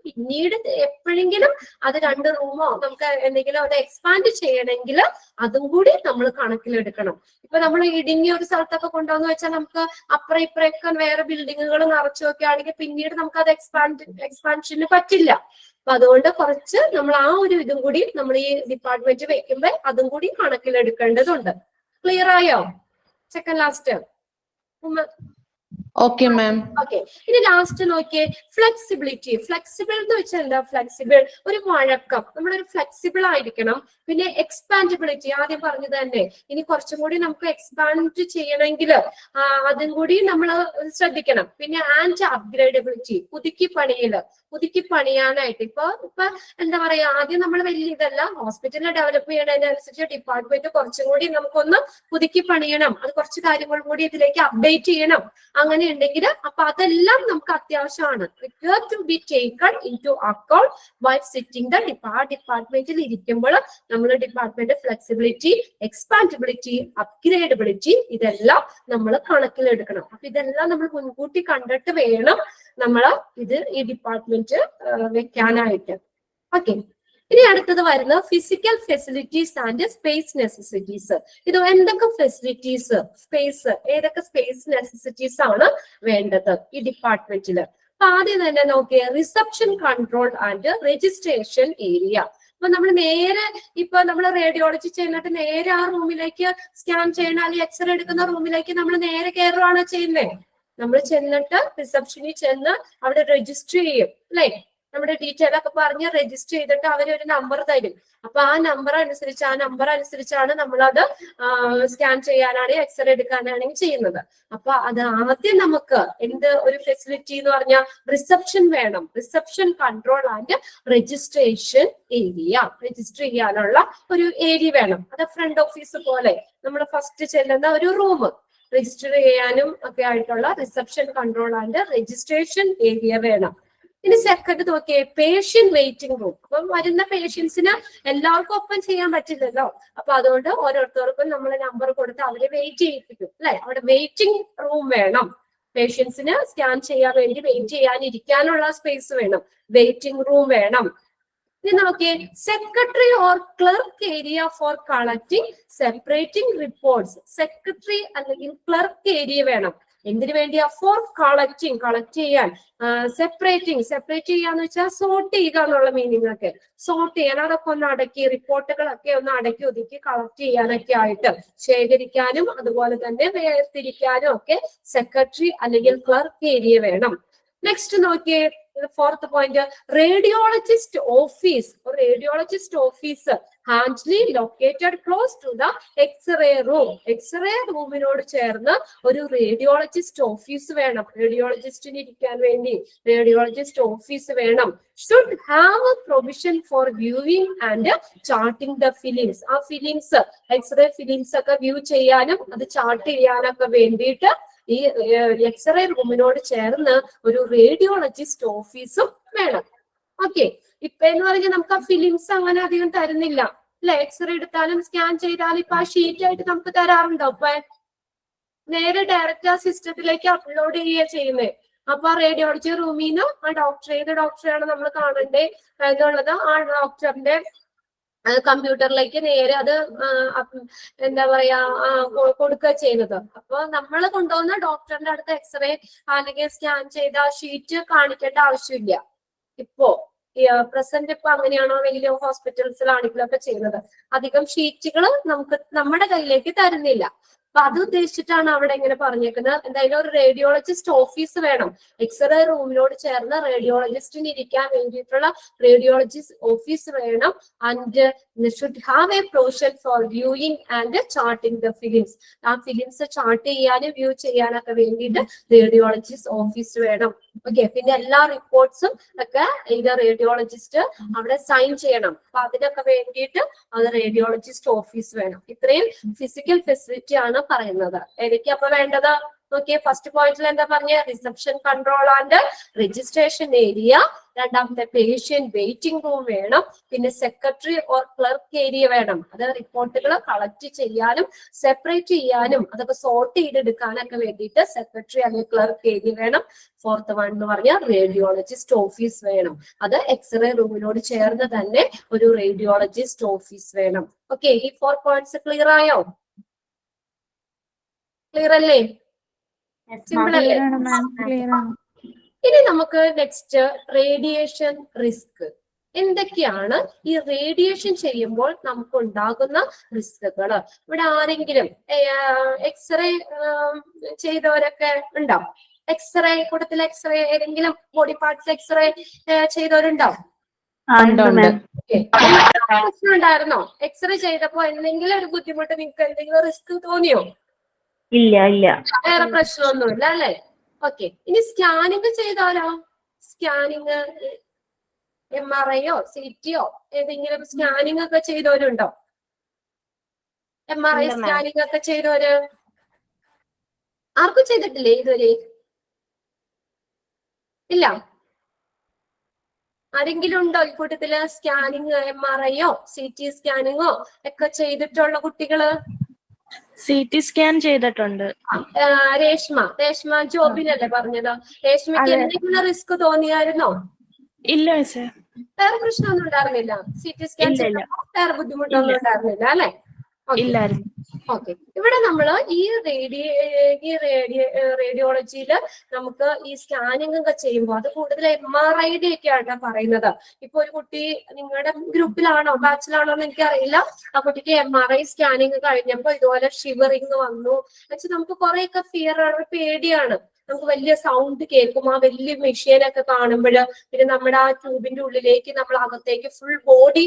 Speaker 1: പിന്നീട് എപ്പോഴെങ്കിലും അത് 2 റൂമോ നമുക്ക് എന്തെങ്കിലും അത് എക്സ്പാൻഡ് ചെയ്യണമെങ്കിൽ അതും കൂടി നമ്മൾ കണക്കിലെടുക്കണം. ഇപ്പൊ നമ്മൾ ഇടുങ്ങിയ ഒരു സ്ഥലത്തൊക്കെ കൊണ്ടുവന്ന് വെച്ചാൽ നമുക്ക് അപ്പുറം ഇപ്പുറമൊക്കെ വേറെ ബിൽഡിങ്ങുകൾ നിറച്ചു വെക്കുകയാണെങ്കിൽ പിന്നീട് നമുക്ക് അത് എക്സ്പാൻഷന് പറ്റില്ല. അപ്പൊ അതുകൊണ്ട് കുറച്ച് നമ്മൾ ആ ഒരു ഇതും കൂടി നമ്മൾ ഈ ഡിപ്പാർട്ട്മെന്റ് വെക്കുമ്പോൾ അതും കൂടി കണക്കിലെടുക്കേണ്ടതുണ്ട്. ക്ലിയർ ആയോ? Second last.
Speaker 4: Okay ma'am.
Speaker 1: Okay, ഇനി ലാസ്റ്റ് നോക്കിയേ. ഫ്ലെക്സിബിലിറ്റി. ഫ്ലെക്സിബിൾ എന്ന് വെച്ചാൽ എന്താ? ഫ്ലെക്സിബിൾ ഒരു വഴക്കം, നമ്മളൊരു ഫ്ലെക്സിബിൾ ആയിരിക്കണം. പിന്നെ എക്സ്പാൻഡിബിലിറ്റി ആദ്യം പറഞ്ഞത് തന്നെ. ഇനി കുറച്ചും കൂടി നമുക്ക് എക്സ്പാൻഡ് ചെയ്യണമെങ്കിൽ അതും കൂടി നമ്മൾ ശ്രദ്ധിക്കണം. പിന്നെ ആൻഡ് അപ്ഗ്രേഡബിലിറ്റി, പുതുക്കി പണിയാനായിട്ട് ഇപ്പൊ എന്താ പറയാ, ആദ്യം നമ്മൾ വലിയ ഇതല്ല, ഹോസ്പിറ്റലിനെ ഡെവലപ്പ് ചെയ്യണതിനനുസരിച്ച് ഡിപ്പാർട്ട്മെന്റ് കുറച്ചും കൂടി നമുക്കൊന്ന് പുതുക്കി പണിയണം. അത് കുറച്ച് കാര്യങ്ങൾ കൂടി ഇതിലേക്ക് അപ്ഡേറ്റ് ചെയ്യണം. അങ്ങനെ ഉണ്ടെങ്കിൽ അപ്പൊ അതെല്ലാം നമുക്ക് അത്യാവശ്യമാണ്. Require to be taken into account while sitting the ഡിപ്പാർട്ട്മെന്റിൽ ഇരിക്കുമ്പോൾ നമ്മൾ ഡിപ്പാർട്ട്മെന്റ് ഫ്ലെക്സിബിലിറ്റി, എക്സ്പാൻഡിബിലിറ്റി, അപ്ഗ്രേഡബിലിറ്റി ഇതെല്ലാം നമ്മൾ കണക്കിലെടുക്കണം. അപ്പൊ ഇതെല്ലാം നമ്മൾ മുൻകൂട്ടി കണ്ടിട്ട് വേണം നമ്മൾ ഈ ഡിപ്പാർട്ട്മെന്റ് വെക്കാനായിട്ട്. ഓക്കെ, ഇനി അടുത്തത് വരുന്ന physical facilities and space necessities. ഇത് എന്തൊക്കെ ഫെസിലിറ്റീസ്, സ്പേസ്, ഏതൊക്കെ സ്പേസ് നെസസിറ്റീസ് ആണ് വേണ്ടത് ഈ ഡിപ്പാർട്ട്മെന്റിൽ? അപ്പൊ ആദ്യം തന്നെ നോക്കിയേ, reception control and registration area. അപ്പൊ നമ്മൾ നേരെ ഇപ്പൊ നമ്മൾ റേഡിയോളജി ചെയ്യുന്നിട്ട് നേരെ ആ റൂമിലേക്ക് സ്കാൻ ചെയ്യണ അല്ലെങ്കിൽ എക്സ്റേ എടുക്കുന്ന റൂമിലേക്ക് നമ്മൾ നേരെ കയറുകയാണോ ചെയ്യുന്നത്? നമ്മൾ ചെന്നിട്ട് റിസപ്ഷനിൽ ചെന്ന് അവിടെ രജിസ്റ്റർ ചെയ്യും അല്ലെ? നമ്മുടെ ഡീറ്റെയിൽ ഒക്കെ പറഞ്ഞ് രജിസ്റ്റർ ചെയ്തിട്ട് അവരൊരു നമ്പർ തരും. അപ്പൊ ആ നമ്പർ അനുസരിച്ചാണ് നമ്മളത് സ്കാൻ ചെയ്യാനാണെങ്കിൽ എക്സ്റേ എടുക്കാനാണെങ്കിൽ ചെയ്യുന്നത്. അപ്പൊ അത് ആദ്യം നമുക്ക് ഒരു ഫെസിലിറ്റി എന്ന് പറഞ്ഞാൽ റിസപ്ഷൻ വേണം. Reception control and registration area, register ചെയ്യാനുള്ള ഒരു ഏരിയ വേണം. അത് ഫ്രണ്ട് ഓഫീസ് പോലെ നമ്മൾ ഫസ്റ്റ് ചെല്ലുന്ന ഒരു റൂം, രജിസ്റ്റർ ചെയ്യാനും ഒക്കെ ആയിട്ടുള്ള reception control and registration area വേണം. ഇനി സെക്കൻഡ് നോക്കിയേ, പേഷ്യന്റ് വെയിറ്റിംഗ് റൂം. അപ്പം വരുന്ന പേഷ്യൻസിന് എല്ലാവർക്കും ഒപ്പം ചെയ്യാൻ പറ്റില്ലല്ലോ. അപ്പൊ അതുകൊണ്ട് ഓരോരുത്തർക്കും നമ്മൾ നമ്പർ കൊടുത്ത് അവരെ വെയിറ്റ് ചെയ്യിപ്പിക്കും അല്ലെ? അവിടെ വെയിറ്റിംഗ് റൂം വേണം. പേഷ്യൻസിന് സ്കാൻ ചെയ്യാൻ വേണ്ടി വെയിറ്റ് ചെയ്യാനിരിക്കാനുള്ള സ്പേസ് വേണം, വെയിറ്റിംഗ് റൂം വേണം. ഇനി നോക്കിയേ, secretary or clerk area for collecting separating reports. Secretary അല്ലെങ്കിൽ ക്ലർക്ക് ഏരിയ വേണം. എന്തിനു വേണ്ടിയാ? ഫോർ കളക്ട് ചെയ്യാൻ. സെപ്പറേറ്റ് ചെയ്യാന്ന് വെച്ചാൽ സോർട്ട് ചെയ്യുക എന്നുള്ള മീനിങ് ഒക്കെ. സോർട്ട് ചെയ്യാൻ, അതൊക്കെ ഒന്ന് അടക്കി, റിപ്പോർട്ടുകളൊക്കെ ഒന്ന് അടക്കി ഒതുക്കി കളക്ട് ചെയ്യാനൊക്കെ ആയിട്ട്, ശേഖരിക്കാനും അതുപോലെ തന്നെ വേർതിരിക്കാനും ഒക്കെ സെക്രട്ടറി അല്ലെങ്കിൽ ക്ലർക്ക് ഏരിയ വേണം. നെക്സ്റ്റ് നോക്കിയേ, fourth point, radiologist office handily located close to the X ray റൂമിനോട് ചേർന്ന് ഒരു റേഡിയോളജിസ്റ്റ് ഓഫീസ് വേണം. റേഡിയോളജിസ്റ്റിന് ഇരിക്കാൻ വേണ്ടി റേഡിയോളജിസ്റ്റ് ഓഫീസ് വേണം. Should have provision for viewing and charting the films. ആ ഫിലിംസ്, എക്സ്റേ ഫിലിംസ് ഒക്കെ വ്യൂ ചെയ്യാനും അത് ചാർട്ട് ചെയ്യാനൊക്കെ വേണ്ടിയിട്ട് ഈ എക്സ്റേ റൂമിനോട് ചേർന്ന് ഒരു റേഡിയോളജിസ്റ്റ് ഓഫീസും വേണം. ഓക്കെ, ഇപ്പൊ എന്ന് പറഞ്ഞാൽ നമുക്ക് ആ ഫിലിംസ് അങ്ങനെ അധികം തരുന്നില്ല അല്ലെ? എക്സ്റേ എടുത്താലും സ്കാൻ ചെയ്താലും ഇപ്പൊ ആ ഷീറ്റ് ആയിട്ട് നമുക്ക് തരാറുണ്ടോ? ഇപ്പൊ നേരെ ഡയറക്റ്റ് ആ സിസ്റ്റത്തിലേക്ക് അപ്ലോഡ് ചെയ്യുക ചെയ്യുന്നത്. അപ്പൊ ആ റേഡിയോളജി റൂമിൽ നിന്ന് ആ ഡോക്ടർ, ഏത് ഡോക്ടറെയാണ് നമ്മൾ കാണണ്ടേ എന്നുള്ളത് ആ ഡോക്ടറിന്റെ കമ്പ്യൂട്ടറിലേക്ക് നേരെ അത് എന്താ പറയാ കൊടുക്കുക ചെയ്യുന്നത്. അപ്പൊ നമ്മൾ കൊണ്ടുപോകുന്ന ഡോക്ടറിന്റെ അടുത്ത് എക്സ്റേ അല്ലെങ്കിൽ സ്കാൻ ചെയ്ത ഷീറ്റ് കാണിക്കേണ്ട ആവശ്യമില്ല. ഇപ്പോ പ്രസന്റ് ഇപ്പൊ അങ്ങനെയാണോ വലിയ ഹോസ്പിറ്റൽസിലാണെങ്കിലും ഒക്കെ ചെയ്യുന്നത്. അധികം ഷീറ്റുകൾ നമുക്ക് നമ്മുടെ കയ്യിലേക്ക് തരുന്നില്ല. അപ്പൊ അത് ഉദ്ദേശിച്ചിട്ടാണ് അവിടെ ഇങ്ങനെ പറഞ്ഞേക്കുന്നത്. എന്തായാലും ഒരു റേഡിയോളജിസ്റ്റ് ഓഫീസ് വേണം. എക്സ്റേ റൂമിനോട് ചേർന്ന് റേഡിയോളജിസ്റ്റിന് ഇരിക്കാൻ വേണ്ടിയിട്ടുള്ള റേഡിയോളജിസ്റ്റ് ഓഫീസ് വേണം. And should have A provision for viewing and charting the films. ആ ഫിലിംസ് ചാർട്ട് ചെയ്യാനും വ്യൂ ചെയ്യാനൊക്കെ വേണ്ടിയിട്ട് റേഡിയോളജിസ്റ്റ് ഓഫീസ് വേണം. ഓക്കെ, പിന്നെ എല്ലാ റിപ്പോർട്ട്സും ഒക്കെ ഇത് റേഡിയോളജിസ്റ്റ് അവിടെ സൈൻ ചെയ്യണം. അപ്പൊ അതിനൊക്കെ വേണ്ടിയിട്ട് അത് റേഡിയോളജിസ്റ്റ് ഓഫീസ് വേണം. ഇത്രയും ഫിസിക്കൽ ഫെസിലിറ്റി ആണ് പറയുന്നത്. എനിക്ക് അപ്പൊ വേണ്ടത് നോക്കിയേ, ഫസ്റ്റ് പോയിന്റിൽ എന്താ പറഞ്ഞ? Reception control and registration area. രണ്ടാമത്തെ പേഷ്യന്റ് വെയിറ്റിംഗ് റൂം വേണം. പിന്നെ സെക്രട്ടറി ഓർ ക്ലർക്ക് ഏരിയ വേണം. അത് റിപ്പോർട്ടുകൾ കളക്ട് ചെയ്യാനും സെപ്പറേറ്റ് ചെയ്യാനും അതൊക്കെ സോർട്ട് ചെയ്തെടുക്കാനൊക്കെ വേണ്ടിയിട്ട് സെക്രട്ടറി അല്ലെങ്കിൽ ക്ലർക്ക് ഏരിയ വേണം. ഫോർത്ത് വൺ എന്ന് പറഞ്ഞാൽ റേഡിയോളജിസ്റ്റ് ഓഫീസ് വേണം. അത് എക്സ്റേ റൂമിനോട് ചേർന്ന് തന്നെ ഒരു റേഡിയോളജിസ്റ്റ് ഓഫീസ് വേണം. ഓക്കെ, ഈ 4 പോയിന്റ്സ് ക്ലിയർ ആയോ? ക്ലിയർ അല്ലേ? സിമ്പിൾ അല്ലേ? ഇനി നമുക്ക് നെക്സ്റ്റ് റേഡിയേഷൻ റിസ്ക്. എന്തൊക്കെയാണ് ഈ റേഡിയേഷൻ ചെയ്യുമ്പോൾ നമുക്ക് ഉണ്ടാകുന്ന റിസ്കുകൾ? ഇവിടെ ആരെങ്കിലും എക്സ്റേ ചെയ്തവരൊക്കെ ഉണ്ടാവും. എക്സ്റേ കൂട്ടത്തിൽ എക്സ്റേ ഏതെങ്കിലും ബോഡി പാർട്സ് എക്സ്റേ ചെയ്തവരുണ്ടാവും. പ്രശ്നം ഉണ്ടായിരുന്നോ? എക്സ്റേ ചെയ്തപ്പോ എന്തെങ്കിലും ഒരു ബുദ്ധിമുട്ട്, നിങ്ങൾക്ക് എന്തെങ്കിലും റിസ്ക് തോന്നിയോ?
Speaker 2: ഇല്ല.
Speaker 1: വേറെ പ്രശ്നമൊന്നുമില്ല അല്ലെ? ഓക്കെ, ഇനി സ്കാനിങ് ചെയ്താലോ? സ്കാനിങ് MRIയോ CTയോ ഏതെങ്കിലും സ്കാനിങ് ഒക്കെ ചെയ്തവരുണ്ടോ? MRI സ്കാനിങ് ഒക്കെ ചെയ്തവര് ആർക്കും ചെയ്തിട്ടില്ലേ ഇതുവരെ? ഇല്ല. ആരെങ്കിലും ഉണ്ടോ ഈ കൂട്ടത്തില് സ്കാനിങ് MRIയോ CT സ്കാനിങ്ങോ ഒക്കെ ചെയ്തിട്ടുള്ള കുട്ടികള്?
Speaker 3: CT സ്കാൻ ചെയ്തിട്ടുണ്ട്.
Speaker 1: രേഷ്മ ജോബിനല്ലേ പറഞ്ഞത്? രേഷ്മയ്ക്ക് എന്തെങ്കിലും റിസ്ക് തോന്നിയായിരുന്നോ?
Speaker 3: ഇല്ല മിസ്സേ.
Speaker 1: വേറെ പ്രശ്നമൊന്നും ഉണ്ടായിരുന്നില്ല? CT സ്കാൻ ചെയ്തപ്പോ വേറെ ബുദ്ധിമുട്ടൊന്നും ഉണ്ടായിരുന്നില്ല അല്ലെ?
Speaker 3: ഇല്ലായിരുന്നു.
Speaker 1: ഓക്കെ, ഇവിടെ നമ്മള് ഈ റേഡിയോളജിയില് നമുക്ക് ഈ സ്കാനിങ് ഒക്കെ ചെയ്യുമ്പോൾ അത് കൂടുതൽ MRIയുടെ ഒക്കെയാണ് പറയുന്നത്. ഇപ്പൊ ഒരു കുട്ടി നിങ്ങളുടെ ഗ്രൂപ്പിലാണോ ബാച്ചിലാണോ എന്ന് എനിക്കറിയില്ല. ആ കുട്ടിക്ക് MRI സ്കാനിങ് കഴിഞ്ഞപ്പോ ഇതുപോലെ ഷിവറിങ് വന്നു. വെച്ചാൽ നമുക്ക് കുറെയൊക്കെ പേടിയാണ്. നമുക്ക് വലിയ സൗണ്ട് കേൾക്കും ആ വലിയ മെഷീനൊക്കെ കാണുമ്പോൾ. പിന്നെ നമ്മുടെ ആ ട്യൂബിന്റെ ഉള്ളിലേക്ക് നമ്മൾ അകത്തേക്ക് ഫുൾ ബോഡി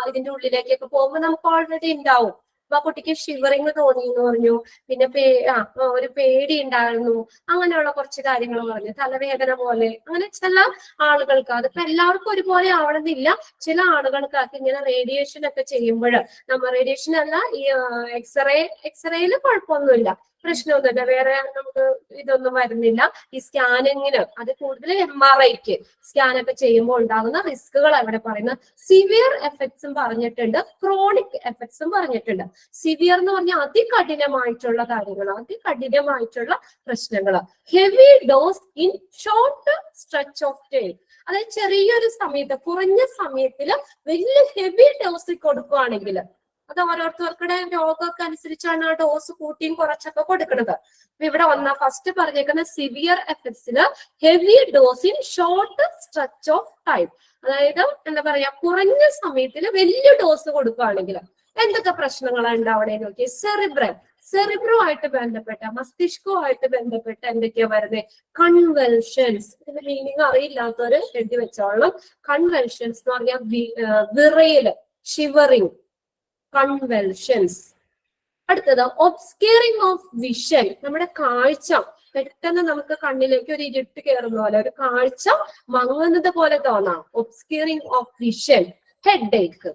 Speaker 1: ഇതിന്റെ ഉള്ളിലേക്കൊക്കെ പോകുമ്പോൾ നമുക്ക് ഓൾറെഡി ഉണ്ടാവും. അപ്പൊ ആ കുട്ടിക്ക് ഷിവറിങ് തോന്നി എന്ന് പറഞ്ഞു. പിന്നെ ഒരു പേടി ഉണ്ടായിരുന്നു. അങ്ങനെയുള്ള കുറച്ച് കാര്യങ്ങൾ പറഞ്ഞു. തലവേദന പോലെ. അങ്ങനെ ചില ആളുകൾക്ക്, അതിപ്പോ എല്ലാവർക്കും ഒരുപോലെ ആവണമെന്നില്ല. ചില ആളുകൾക്കൊക്കെ ഇങ്ങനെ റേഡിയേഷൻ ഒക്കെ ചെയ്യുമ്പോൾ, റേഡിയേഷൻ അല്ല ഈ എക്സ്റേയിൽ കുഴപ്പമൊന്നുമില്ല, പ്രശ്നമൊന്നുമില്ല, വേറെ നമുക്ക് ഇതൊന്നും വരുന്നില്ല. ഈ സ്കാനിങ്ങിന് അത് കൂടുതൽ MRIക്ക് സ്കാനൊക്കെ ചെയ്യുമ്പോൾ ഉണ്ടാകുന്ന റിസ്കുകൾ അവിടെ പറയുന്നത്. സിവിയർ എഫക്ട്സും പറഞ്ഞിട്ടുണ്ട്, ക്രോണിക് എഫക്ട്സും പറഞ്ഞിട്ടുണ്ട്. സിവിയർ എന്ന് പറഞ്ഞാൽ അതികഠിനമായിട്ടുള്ള കാര്യങ്ങൾ, അതികഠിനമായിട്ടുള്ള പ്രശ്നങ്ങൾ. Heavy dose in short stretch of time. അതായത് ചെറിയൊരു സമയത്ത്, കുറഞ്ഞ സമയത്തിൽ വലിയ ഹെവി ഡോസ് കൊടുക്കുകയാണെങ്കിൽ അത് ഓരോരുത്തർക്കുടെ രോഗമൊക്കെ അനുസരിച്ചാണ് ആ ഡോസ് കൂട്ടിയും കുറച്ചൊക്കെ കൊടുക്കുന്നത്. അപ്പൊ ഇവിടെ ഫസ്റ്റ് പറഞ്ഞേക്കുന്ന സിവിയർ എഫക്ട്സില് heavy dose in short stretch of time. അതായത് എന്താ പറയാ, കുറഞ്ഞ സമയത്തിൽ വലിയ ഡോസ് കൊടുക്കുകയാണെങ്കിൽ എന്തൊക്കെ പ്രശ്നങ്ങളാണ് ഉണ്ടാവണേ നോക്കി. സെറിബ്രവുമായിട്ട് ബന്ധപ്പെട്ട, മസ്തിഷ്കവുമായിട്ട് ബന്ധപ്പെട്ട എന്തൊക്കെയാ വരുന്നത്? കൺവെൽഷൻസ്. ഇതിന്റെ മീനിങ് അറിയില്ലാത്തവര് എഴുതി വെച്ചോളാം. കൺവെൽഷൻസ് എന്ന് പറഞ്ഞാൽ വിറയല്, ഷിവറിങ്, കൺവെൽഷൻസ്. അടുത്തത് ഒബ്സ്ക്യൂറിംഗ് ഓഫ് വിഷൻ. നമ്മുടെ കാഴ്ച പെട്ടെന്ന് നമുക്ക് കണ്ണിലേക്ക് ഒരു ഇരുട്ട് കയറുന്ന പോലെ, ഒരു കാഴ്ച മങ്ങുന്നത് പോലെ തോന്നാം. ഒബ്സ്ക്യൂറിംഗ് ഓഫ് വിഷൻ. ഹെഡേക്ക്.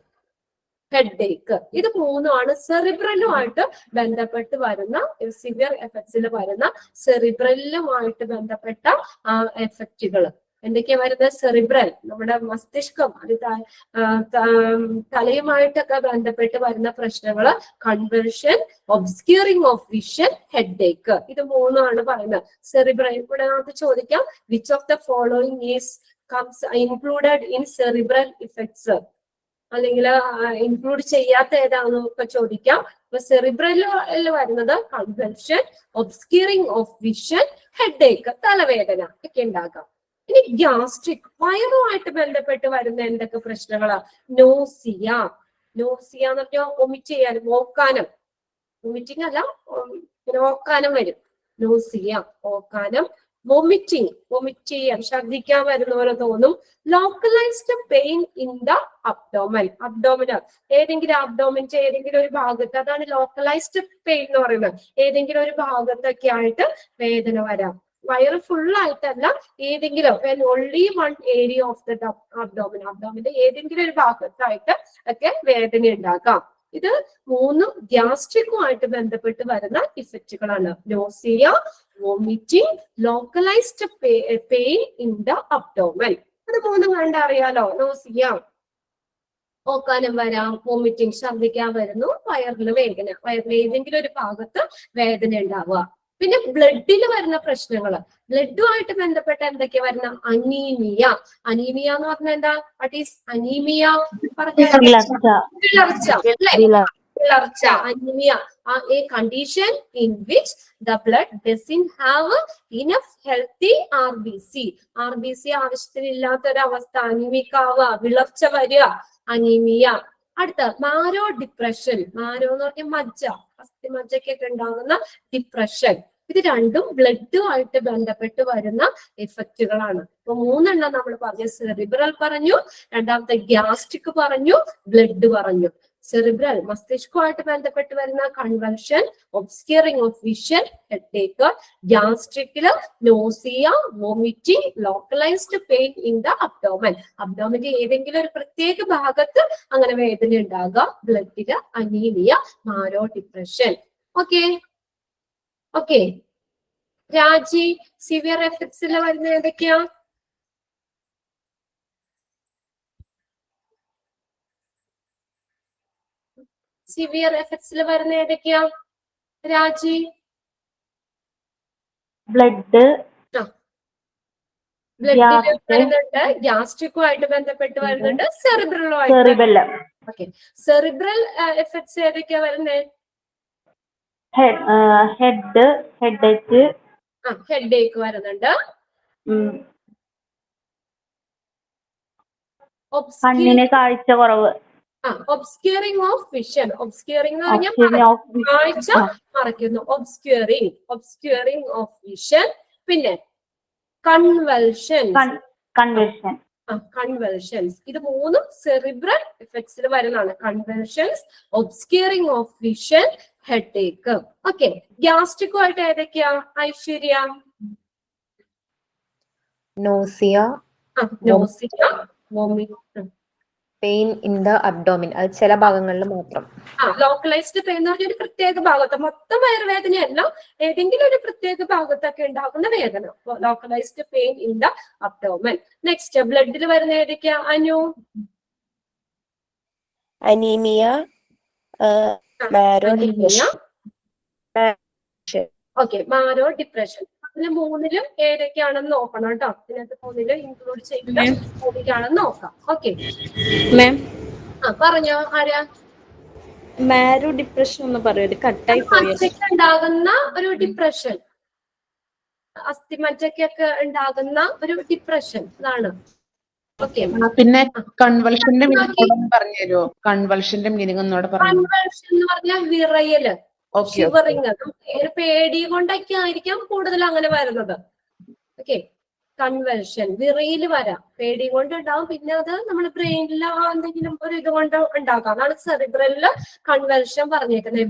Speaker 1: ഇത് മൂന്നുമാണ് സെറിബ്രലുമായിട്ട് ബന്ധപ്പെട്ട് വരുന്ന, സിവിയർ എഫക്ട്സിൽ വരുന്ന സെറിബ്രലുമായിട്ട് ബന്ധപ്പെട്ട എഫക്റ്റുകൾ. എന്തൊക്കെയാ വരുന്നത്? സെറിബ്രൽ, നമ്മുടെ മസ്തിഷ്കം, അത് തലയുമായിട്ടൊക്കെ ബന്ധപ്പെട്ട് വരുന്ന പ്രശ്നങ്ങള്. Conversion, obscuring of vision, headache. ഇത് മൂന്നുമാണ് പറയുന്നത്. സെറിബ്രൽ ഇവിടെ നമുക്ക് ചോദിക്കാം, which of the following is comes included in cerebral effects, അല്ലെങ്കിൽ ഇൻക്ലൂഡ് ചെയ്യാത്ത ഏതാണെന്നൊക്കെ ചോദിക്കാം. അപ്പൊ സെറിബ്രലിൽ വരുന്നത് convention, obscuring of vision, headache, തലവേദന ഒക്കെ ഉണ്ടാകാം. ഇനി ഗ്യാസ്ട്രിക്, വയറുമായിട്ട് ബന്ധപ്പെട്ട് വരുന്ന എന്തൊക്കെ പ്രശ്നങ്ങളാ? നോസിയ എന്ന് പറഞ്ഞാൽ വൊമിറ്റ് ചെയ്യാനും, ഓക്കാനം. വൊമിറ്റിംഗ് അല്ല, ഓക്കാനം വരും. നോസിയ, ഓക്കാനം. വൊമിറ്റ് ചെയ്യാൻ, ഛർദിക്കാൻ വരുന്ന പോലെ തോന്നും. Localised pain in the abdominal, ഏതെങ്കിലും അബ്ഡോമിന്റെ ഏതെങ്കിലും ഒരു ഭാഗത്ത്, അതാണ് ലോക്കലൈസ്ഡ് പെയിൻ എന്ന് പറയുന്നത്. ഏതെങ്കിലും ഒരു ഭാഗത്തൊക്കെ ആയിട്ട് വേദന വരാം. വയറ് ഫുൾ ആയിട്ടല്ല, ഏതെങ്കിലും only one area of the അബ്ഡോമിന്റെ ഏതെങ്കിലും ഒരു ഭാഗത്തായിട്ട് ഒക്കെ വേദന ഉണ്ടാക്കാം. ഇത് മൂന്നും ഗ്യാസ്ട്രിക്കുമായിട്ട് ബന്ധപ്പെട്ട് വരുന്ന ഇഫക്റ്റുകളാണ്. Nausea, vomiting, localised pain in the abdomen. അത് മൂന്നും കണ്ടറിയാലോ. നോസിയ, ഓക്കാനം വരാം, വോമിറ്റിംഗ്, ഛർദ്ദിക്കാൻ വരുന്നു, വയറിൽ വേദന, വയറിൽ ഏതെങ്കിലും ഒരു ഭാഗത്ത് വേദന ഉണ്ടാവുക. പിന്നെ ബ്ലഡിൽ വരുന്ന പ്രശ്നങ്ങള്, ബ്ലഡുമായിട്ട് ബന്ധപ്പെട്ട എന്തൊക്കെയാ വരുന്ന? അനീമിയ എന്ന് പറഞ്ഞാൽ എന്താ? What is anaemia? വിളർച്ച, anaemia. A condition in which the blood doesn't have enough healthy RBC. ആവശ്യത്തിനില്ലാത്തൊരവസ്ഥ, അനീമിക് ആവുക, വിളർച്ച വരിക, അനീമിയ. അടുത്ത മാരോ ഡിപ്രഷൻ. മാരോ എന്ന് പറഞ്ഞാൽ മജ്ജ, അസ്ഥി മജ്ജയ്ക്കൊക്കെ ഉണ്ടാകുന്ന ഡിപ്രഷൻ. ഇത് രണ്ടും ബ്ലഡുമായിട്ട് ബന്ധപ്പെട്ട് വരുന്ന എഫക്റ്റുകളാണ്. അപ്പൊ മൂന്നെണ്ണം നമ്മൾ പറഞ്ഞു. സെറിബ്രൽ പറഞ്ഞു, രണ്ടാമത്തെ ഗ്യാസ്ട്രിക് പറഞ്ഞു, ബ്ലഡ് പറഞ്ഞു. സെറിബ്രൽ, മസ്തിഷ്കവുമായിട്ട് ബന്ധപ്പെട്ട് വരുന്ന convention, obscuring of vision, headache. ഗ്യാസ്ട്രിക്കില് nausea, vomiting, localised pain in the അബ്ഡോമന്റെ ഏതെങ്കിലും ഒരു പ്രത്യേക ഭാഗത്ത് അങ്ങനെ വേദന ഉണ്ടാകുക. ബ്ലഡില് anaemia, marrow depression. Okay Raji, severe എഫക്ട്സിൽ വരുന്ന ഏതൊക്കെയാ? സിവിയർ എഫക്ട്സിൽ വരുന്ന ഏതൊക്കെയാ രാജി?
Speaker 2: ബ്ലഡില്
Speaker 1: വരുന്നുണ്ട്, ഗ്യാസ്ട്രിക്കുമായിട്ട് ബന്ധപ്പെട്ട് വരുന്നുണ്ട്, സെറിബ്രലുമായിട്ട്. ഓക്കെ, സെറിബ്രൽ എഫക്ട്സ് ഏതൊക്കെയാ വരുന്നത്? ഹെഡേക്ക് വരുന്നുണ്ട്.
Speaker 2: കണ്ണിന് കാഴ്ച കുറവ്.
Speaker 1: ഒബ്സ്ക്യൂറിംഗ് ഓഫ് വിഷൻ. ഒബ്സ്ക്യൂറിംഗ് എന്ന് പറഞ്ഞാൽ കാഴ്ച മറയ്ക്കുന്നു. ഒബ്സ്ക്യൂറിംഗ് ഓഫ് വിഷൻ. പിന്നെ കൺവെൽഷൻസ്. ഇത് മൂന്നും സെറിബ്രൽ എഫക്ട്സിൽ വരുന്നതാണ്. കൺവെൽഷൻസ്, ഒബ്സ്ക്യൂറിംഗ് ഓഫ് വിഷൻ, ഹെഡേക്ക്. ഓക്കെ, ഗ്യാസ്ട്രിക്കുമായിട്ട് ഏതൊക്കെയാ Aishwarya?
Speaker 5: Nausea,
Speaker 1: vomit,
Speaker 5: pain in the abdomen. അത് ചില ഭാഗങ്ങളിൽ മാത്രം.
Speaker 1: ലോക്കലൈസ്ഡ് പെയിൻ എന്ന് പറഞ്ഞ ഒരു പ്രത്യേക ഭാഗത്ത്, മൊത്തം വയറുവേദനയല്ല, ഏതെങ്കിലും ഒരു പ്രത്യേക ഭാഗത്തൊക്കെ ഉണ്ടാകുന്ന വേദന. Localised pain in the abdomen. Next, ബ്ലഡിൽ വരുന്ന ഏതൊക്കെയാ അനു?
Speaker 2: Anaemia, marrow depression. അതിന് മൂന്നിലും ഏതൊക്കെയാണെന്ന് നോക്കണം കേട്ടോ. ഇതിനകത്ത് മൂന്നിലും ഇൻക്ലൂഡ് ചെയ്തിട്ട് ഏതൊക്കെയാണെന്ന് നോക്കാം. ഓക്കെ മാം,
Speaker 1: പറഞ്ഞോ ആരാ?
Speaker 3: മാരോ ഡിപ്രഷൻ എന്ന് പറയും കട്ടായി പോയത്.
Speaker 1: മജ്ജയ്ക്ക് ഉണ്ടാകുന്ന ഒരു ഡിപ്രഷൻ, അസ്ഥിമജ്ജയ്ക്കൊക്കെ ഉണ്ടാകുന്ന ഒരു ഡിപ്രഷൻ ഇതാണ്. ഓക്കെ,
Speaker 4: പിന്നെ കൺവൾഷന്റെ മീനിങ് പറഞ്ഞു തരുമോ? കൺവൾഷന്റെ മീനിങ് ഒന്നോടെ പറഞ്ഞു.
Speaker 1: കൺവൾഷൻ എന്ന് പറഞ്ഞാൽ വിറയല്,
Speaker 4: ഓക്കെ
Speaker 1: ഷിവറിങ്, പേടി കൊണ്ടൊക്കെ ആയിരിക്കാം കൂടുതൽ അങ്ങനെ വരുന്നത്. ഓക്കെ, കൺവൾഷൻ വിറയില് വരാം, പേടി കൊണ്ട് ഉണ്ടാവും, പിന്നെ അത് നമ്മുടെ ബ്രെയിനിൽ എന്തെങ്കിലും ഒരു ഇത് കൊണ്ട് ഉണ്ടാക്കാം. അതാണ് സെറിബ്രലില് കൺവൾഷൻ പറഞ്ഞേക്കുന്നത്,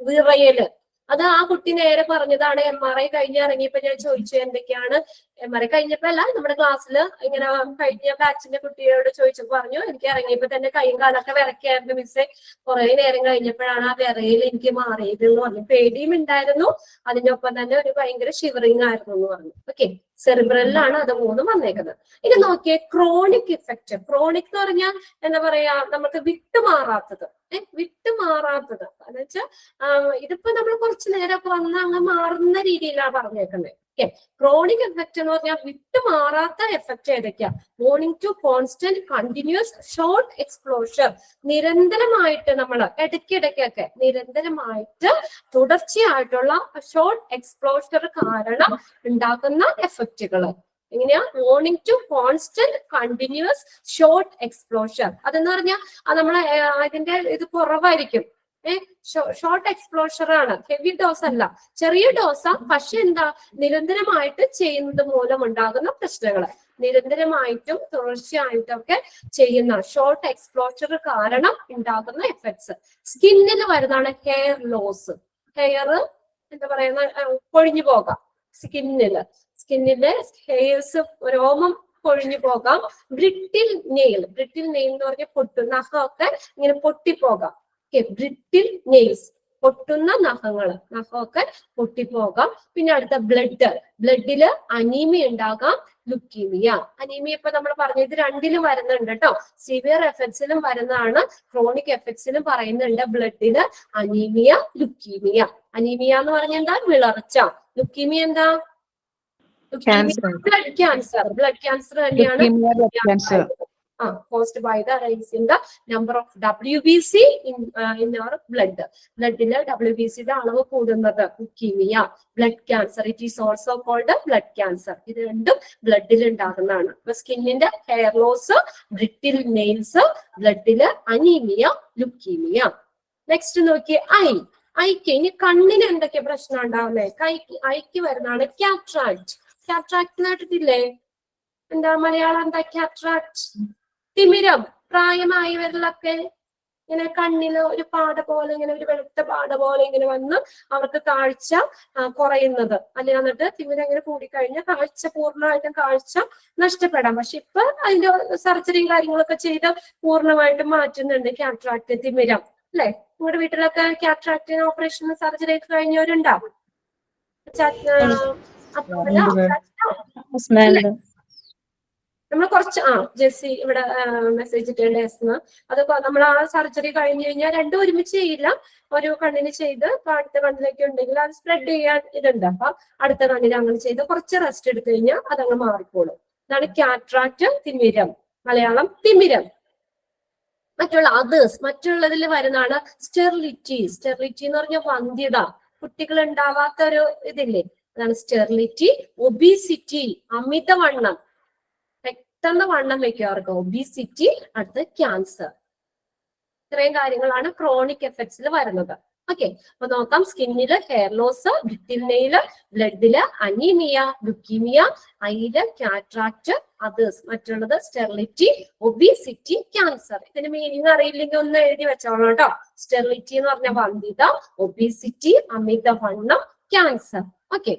Speaker 1: വിറയല്. അത് ആ കുട്ടി നേരെ പറഞ്ഞതാണ്. MRI കഴിഞ്ഞ് ഇറങ്ങിയപ്പോ ഞാൻ ചോദിച്ചു എന്തൊക്കെയാണ്, MRI കഴിഞ്ഞപ്പോ അല്ല, നമ്മുടെ ക്ലാസ്സിൽ ഇങ്ങനെ കഴിഞ്ഞ ബാച്ചിന്റെ കുട്ടിയോട് ചോദിച്ചപ്പോ പറഞ്ഞു എനിക്ക് ഇറങ്ങിയപ്പോ തന്നെ കൈയും കാലൊക്കെ വിറക്കായിരുന്നു മിസ്സേ, കുറെ നേരം കഴിഞ്ഞപ്പോഴാണ് ആ വിറയിൽ എനിക്ക് മാറിയത് എന്ന് പറഞ്ഞു. പേടിയും ഉണ്ടായിരുന്നു, അതിനൊപ്പം തന്നെ ഒരു ഭയങ്കര ഷിവറിങ് ആയിരുന്നു എന്ന് പറഞ്ഞു. ഓക്കെ, സെറിബ്രലിലാണ് അത് മൂന്നും വന്നേക്കുന്നത്. ഇനി നോക്കിയേ, ക്രോണിക് ഇഫക്റ്റ്. ക്രോണിക് എന്ന് പറഞ്ഞാൽ എന്താ പറയാ, നമുക്ക് വിട്ടുമാറാത്തത്, വിട്ടുമാറാത്തത് എന്ന് വെച്ചാൽ ഇതിപ്പോ നമ്മൾ കുറച്ചു നേരമൊക്കെ വന്ന് അങ്ങ് മാറുന്ന രീതിയിലാണ് പറഞ്ഞേക്കുന്നത്. ഓക്കെ, ക്രോണിക് എഫക്റ്റ് എന്ന് പറഞ്ഞാൽ വിട്ടുമാറാത്ത എഫക്റ്റ് ഏതൊക്കെയാ? Morning to constant continuous short exposure, നിരന്തരമായിട്ട് നമ്മൾ ഇടയ്ക്കിടയ്ക്കൊക്കെ നിരന്തരമായിട്ട് തുടർച്ചയായിട്ടുള്ള ഷോർട്ട് എക്സ്പ്ലോഷർ കാരണം ഉണ്ടാക്കുന്ന എഫക്റ്റുകൾ എങ്ങനെയാ? Morning to constant continuous short exposure. അതെന്ന് പറഞ്ഞാൽ നമ്മളെ അതിന്റെ ഇത് കുറവായിരിക്കും. ഷോർട്ട് എക്സ്പ്ലോഷർ ആണ്, ഹെവി ഡോസ് അല്ല, ചെറിയ ഡോസാ. പക്ഷെ എന്താ, നിരന്തരമായിട്ട് ചെയ്യുന്നത് മൂലം ഉണ്ടാകുന്ന പ്രശ്നങ്ങൾ, നിരന്തരമായിട്ടും തുടർച്ചയായിട്ടും ഒക്കെ ചെയ്യുന്ന ഷോർട്ട് എക്സ്പ്ലോഷർ കാരണം ഉണ്ടാകുന്ന എഫക്ട്സ്. സ്കിന്നിൽ വരുന്നതാണ് ഹെയർ ലോസ്. ഹെയർ എന്താ പറയുന്ന പൊഴിഞ്ഞു പോകാം. സ്കിന്നില് ഹെയർസ്, രോമം പൊഴിഞ്ഞു പോകാം. ബ്രിട്ടിൽ നെയിൽ എന്ന് പറഞ്ഞാൽ നഖമൊക്കെ ഇങ്ങനെ പൊട്ടിപ്പോകാം. ബ്രിട്ടിൽ നെയിൽസ്, പൊട്ടുന്ന നഖമൊക്കെ പൊട്ടിപ്പോകാം. പിന്നെ അടുത്ത ബ്ലഡില് അനീമിയ ഉണ്ടാകാം, ലുക്കീമിയ. അനീമിയ ഇപ്പൊ നമ്മൾ പറഞ്ഞു, ഇത് രണ്ടിലും വരുന്നുണ്ട് കേട്ടോ. സിവിയർ എഫക്ട്സിലും വരുന്നതാണ്, ക്രോണിക് എഫക്ട്സിലും പറയുന്നുണ്ട്. ബ്ലഡില് അനീമിയ, ലുക്കീമിയ. അനീമിയ എന്ന് പറഞ്ഞാൽ എന്താ? വിളർച്ച. ലുക്കീമിയ എന്താ? ബ്ലഡ് ക്യാൻസർ തന്നെയാണ്. Caused by the rise in the number of WBC in our blood. ബ്ലഡില് WBCയുടെ അളവ് കൂടുന്നത് leukaemia, blood cancer. It is also called blood cancer. ഇത് രണ്ടും ബ്ലഡിൽ ഉണ്ടാകുന്നതാണ്. അപ്പൊ സ്കിന്നിന്റെ ഹെയർ ലോസ്, ബ്രിട്ടിൽ നെയിൽസ്, ബ്ലഡില് അനീമിയ, ലുക്കീമിയ. നെക്സ്റ്റ് നോക്കിയേ, ഐക്ക്. ഇനി കണ്ണിന് എന്തൊക്കെ പ്രശ്നം ഉണ്ടാവുന്നത്? ഐക്ക് വരുന്നതാണ് കാട്രാക്ട്. കാട്രാക്ട് കേട്ടിട്ടില്ലേ? എന്താ മലയാളം എന്താ കാട്രാക്ട്? തിമിരം. പ്രായമായവരിലൊക്കെ ഇങ്ങനെ കണ്ണില് ഒരു പാട പോലെ, ഇങ്ങനെ ഒരു വെളുത്ത പാട പോലെ ഇങ്ങനെ വന്ന് അവർക്ക് കാഴ്ച കുറയുന്നത്. അല്ലെങ്കിൽ എന്നിട്ട് തിമിരം ഇങ്ങനെ കൂടിക്കഴിഞ്ഞാൽ പൂർണ്ണമായിട്ടും കാഴ്ച നഷ്ടപ്പെടാം. പക്ഷെ ഇപ്പൊ അതിന്റെ സർജറിയും കാര്യങ്ങളൊക്കെ ചെയ്ത് പൂർണ്ണമായിട്ടും മാറ്റുന്നുണ്ട് കാട്രാക്ട്, തിമിരം. അല്ലെ? നിങ്ങളുടെ വീട്ടിലൊക്കെ കാട്രാക്ട് ഓപ്പറേഷൻ സർജറി ഒക്കെ കഴിഞ്ഞവരുണ്ടാവും. നമ്മൾ കുറച്ച് ജെസ്സി ഇവിടെ മെസ്സേജ് ഇട്ടേണ്ട. അത് നമ്മൾ ആ സർജറി കഴിഞ്ഞു കഴിഞ്ഞാൽ രണ്ടും ഒരുമിച്ച് ചെയ്യില്ല. ഒരു കണ്ണിന് ചെയ്ത് അടുത്ത കണ്ണിലേക്ക് ഉണ്ടെങ്കിൽ അത് സ്പ്രെഡ് ചെയ്യാൻ ഇതുണ്ട്. അപ്പൊ അടുത്ത കണ്ണിന് അങ്ങനെ ചെയ്ത് കുറച്ച് റെസ്റ്റ് എടുത്തു കഴിഞ്ഞാൽ അതങ്ങ് മാറിക്കോളും. ഇതാണ് കാട്രാക്ട്, തിമിരം. മലയാളം തിമിരം. മറ്റുള്ളതിൽ വരുന്നതാണ് സ്റ്റെറിലിറ്റി. സ്റ്റെറിലിറ്റി എന്ന് പറഞ്ഞാൽ വന്ധ്യത, കുട്ടികൾ ഉണ്ടാവാത്ത ഒരു ഇതില്ലേ, അതാണ് സ്റ്റെറിലിറ്റി. ഒബീസിറ്റി, അമിതവണ്ണം, പെട്ടെന്ന് വണ്ണം വെക്കാർക്ക് ഒബീസിറ്റി. അടുത്ത് ക്യാൻസർ. ഇത്രയും കാര്യങ്ങളാണ് ക്രോണിക് എഫക്ട്സിൽ വരുന്നത്. ഓക്കെ, അപ്പൊ നോക്കാം. സ്കിന്നില് ഹെയർ ലോസ്, ബ്രിട്ടിൽ നെയില്, ബ്ലഡില് അനീമിയ, ലുക്കീമിയ, ഐല് കാട്രാക്ട്, അതേഴ്സ്. മറ്റുള്ളത് സ്റ്റെറിലിറ്റി, ഒബീസിറ്റി, ക്യാൻസർ. ഇതിന് മീനിങ് അറിയില്ലെങ്കിൽ ഒന്ന് എഴുതി വെച്ചോളാം കേട്ടോ. സ്റ്റെറിലിറ്റി എന്ന് പറഞ്ഞ വന്ധ്യത, ഒബീസിറ്റി അമിതവണ്ണം, ക്യാൻസർ. ഓക്കെ,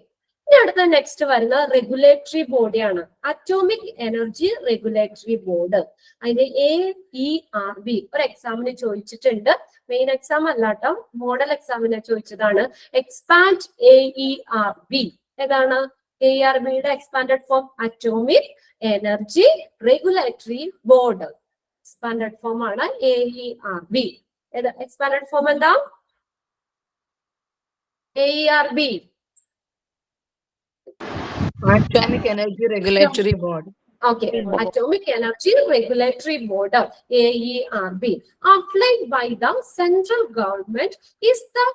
Speaker 1: ഇനി അടുത്ത നെക്സ്റ്റ് വരുന്ന റെഗുലേറ്ററി ബോഡിയാണ്, അറ്റോമിക് എനർജി റെഗുലേറ്ററി ബോർഡ്. അതിന്റെ AERB ഒരു എക്സാമിന് ചോദിച്ചിട്ടുണ്ട്. മെയിൻ എക്സാം അല്ല കേട്ടോ, മോഡൽ എക്സാമിന് ചോദിച്ചതാണ്. Expand AERB. ഏതാണ് AERBയുടെ expanded form? Atomic energy regulatory board. Expanded form ആണ് AERB. എക്സ്പാൻഡഡ് ഫോം എന്താ? AERB.
Speaker 6: Atomic Energy Regulatory Board.
Speaker 1: Okay, Atomic Energy Regulatory Board, AERB, outlined by the central government, is the